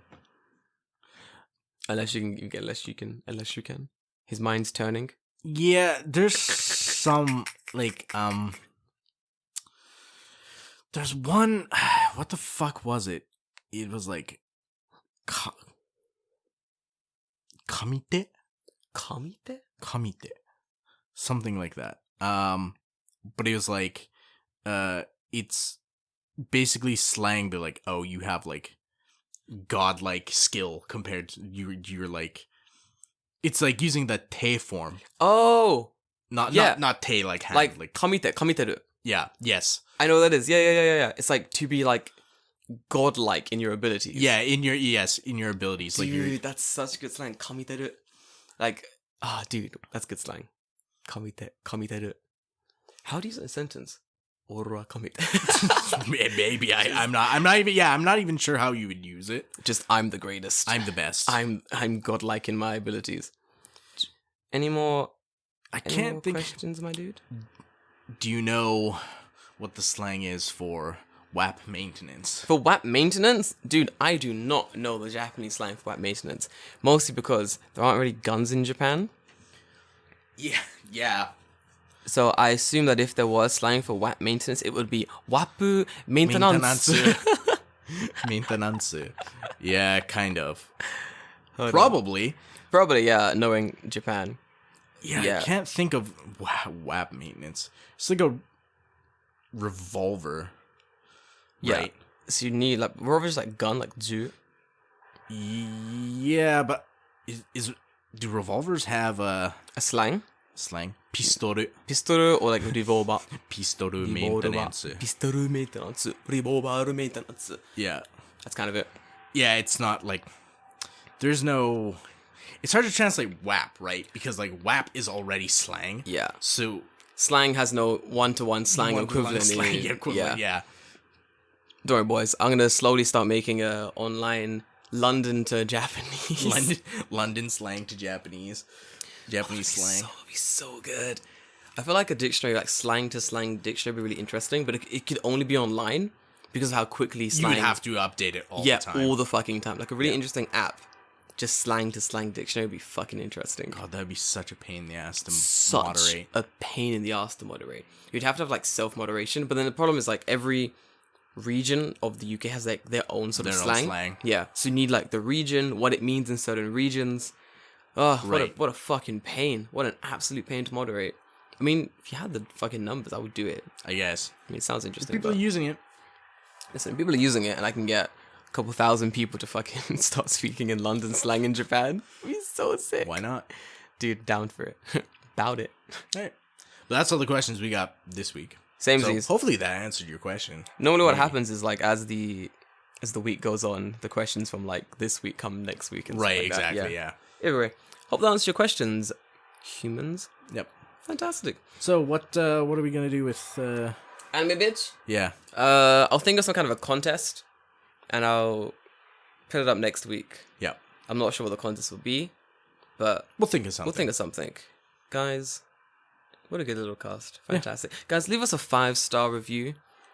Unless you can. His mind's turning.
Yeah, there's some, like, there's one, what the fuck was it? It was like, kamite? Kamite. Something like that. But it was like, it's basically slang to like, oh, you have like godlike skill compared to you're like, it's like using the te form.
Oh,
not te like hand,
like kamiteru.
Yeah. Yes.
I know what that is. Yeah. It's like to be like godlike in your abilities.
Yeah, in your abilities.
Dude,
like
that's such good slang. Kamiteru. Like, dude, that's good slang. Kamiteru. How do you say a sentence? Ora kamite.
Maybe I'm not even sure how you would use it.
Just I'm the greatest.
I'm the best.
I'm godlike in my abilities. Any more?
I can't think.
Questions, my dude.
Do you know what the slang is for WAP maintenance?
For WAP maintenance? Dude, I do not know the Japanese slang for WAP maintenance. Mostly because there aren't really guns in Japan.
Yeah.
So I assume that if there was slang for WAP maintenance, it would be WAP maintenance.
Maintenance. Yeah, kind of.
Hold on.
Probably,
yeah, knowing Japan.
Yeah, I can't think of WAP maintenance. It's like a revolver.
Yeah.
Right?
So you need, like, revolver's like gun, like ju.
Yeah, but do revolvers have a
slang?
Slang? Pistoru.
Pistoru or like revolver.
Pistoru maintenance.
Pistoru maintenance. Revolver maintenance.
Yeah.
That's kind of it.
Yeah, it's not like... There's no... It's hard to translate WAP, right? Because, like, WAP is already slang.
Yeah.
So...
Slang has no one-to-one slang equivalent.
Yeah.
Don't worry, boys. I'm going to slowly start making a online London to Japanese.
London slang to Japanese. Japanese slang.
It'd be so good. I feel like a dictionary, like slang to slang dictionary, would be really interesting, but it could only be online because of how quickly slang...
You would have to update it all the time.
Yeah, all the fucking time. Like a really interesting app. Just slang to slang dictionary would be fucking interesting.
God, that'd be such a pain in the ass to
Such
moderate.
a pain in the ass to moderate. You'd have to have like self-moderation, but then the problem is like every region of the UK has like their own sort of slang. Yeah, so you need like the region, what it means in certain regions. Oh,
Right.
what a fucking pain. What an absolute pain to moderate. I mean, if you had the fucking numbers, I would do it.
I guess.
I mean, it sounds interesting.
People are using it.
Listen, people are using it, and I can get a couple thousand people to fucking start speaking in London slang in Japan. It'd be so sick.
Why not?
Dude, down for it. About it.
All right. But that's all the questions we got this week.
Same
So
these.
hopefully that answered your question.
Normally what happens is like as the week goes on, the questions from like this week come next week. And stuff
Right,
like that.
exactly, yeah.
Anyway, hope that answers your questions, humans.
Yep.
Fantastic.
So what are we gonna do with
Anime bitch.
Yeah.
I'll think of some kind of a contest, and I'll put it up next week.
Yeah.
I'm not sure what the contest will be, but
We'll think of something.
we'll think of something. Guys, what a good little cast. Fantastic. Guys, leave us a 5-star review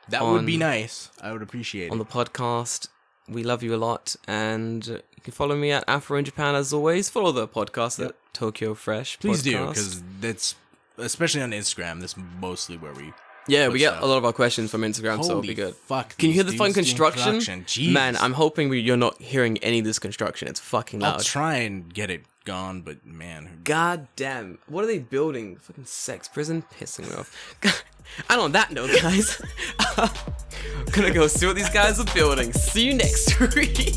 That would be nice. I would appreciate
on
it.
the podcast. We love you a lot, and you can follow me at Afro in Japan as always. Follow the podcast at Tokyo Fresh.
Please do,
Podcast.
because that's, especially on Instagram, that's mostly where we...
Yeah,
put
we get
stuff.
a lot of our questions from Instagram, so it'll
Holy
be good.
fuck,
Can you hear
these
the fucking
dudes do
construction?
Jeez.
Man, I'm hoping you're not hearing any of this construction. It's fucking
I'll
loud.
try and get it gone, but man...
God damn. What are they building? Fucking sex prison? Pissing me off. And on that note, guys, I'm gonna go see what these guys are building. See you next week.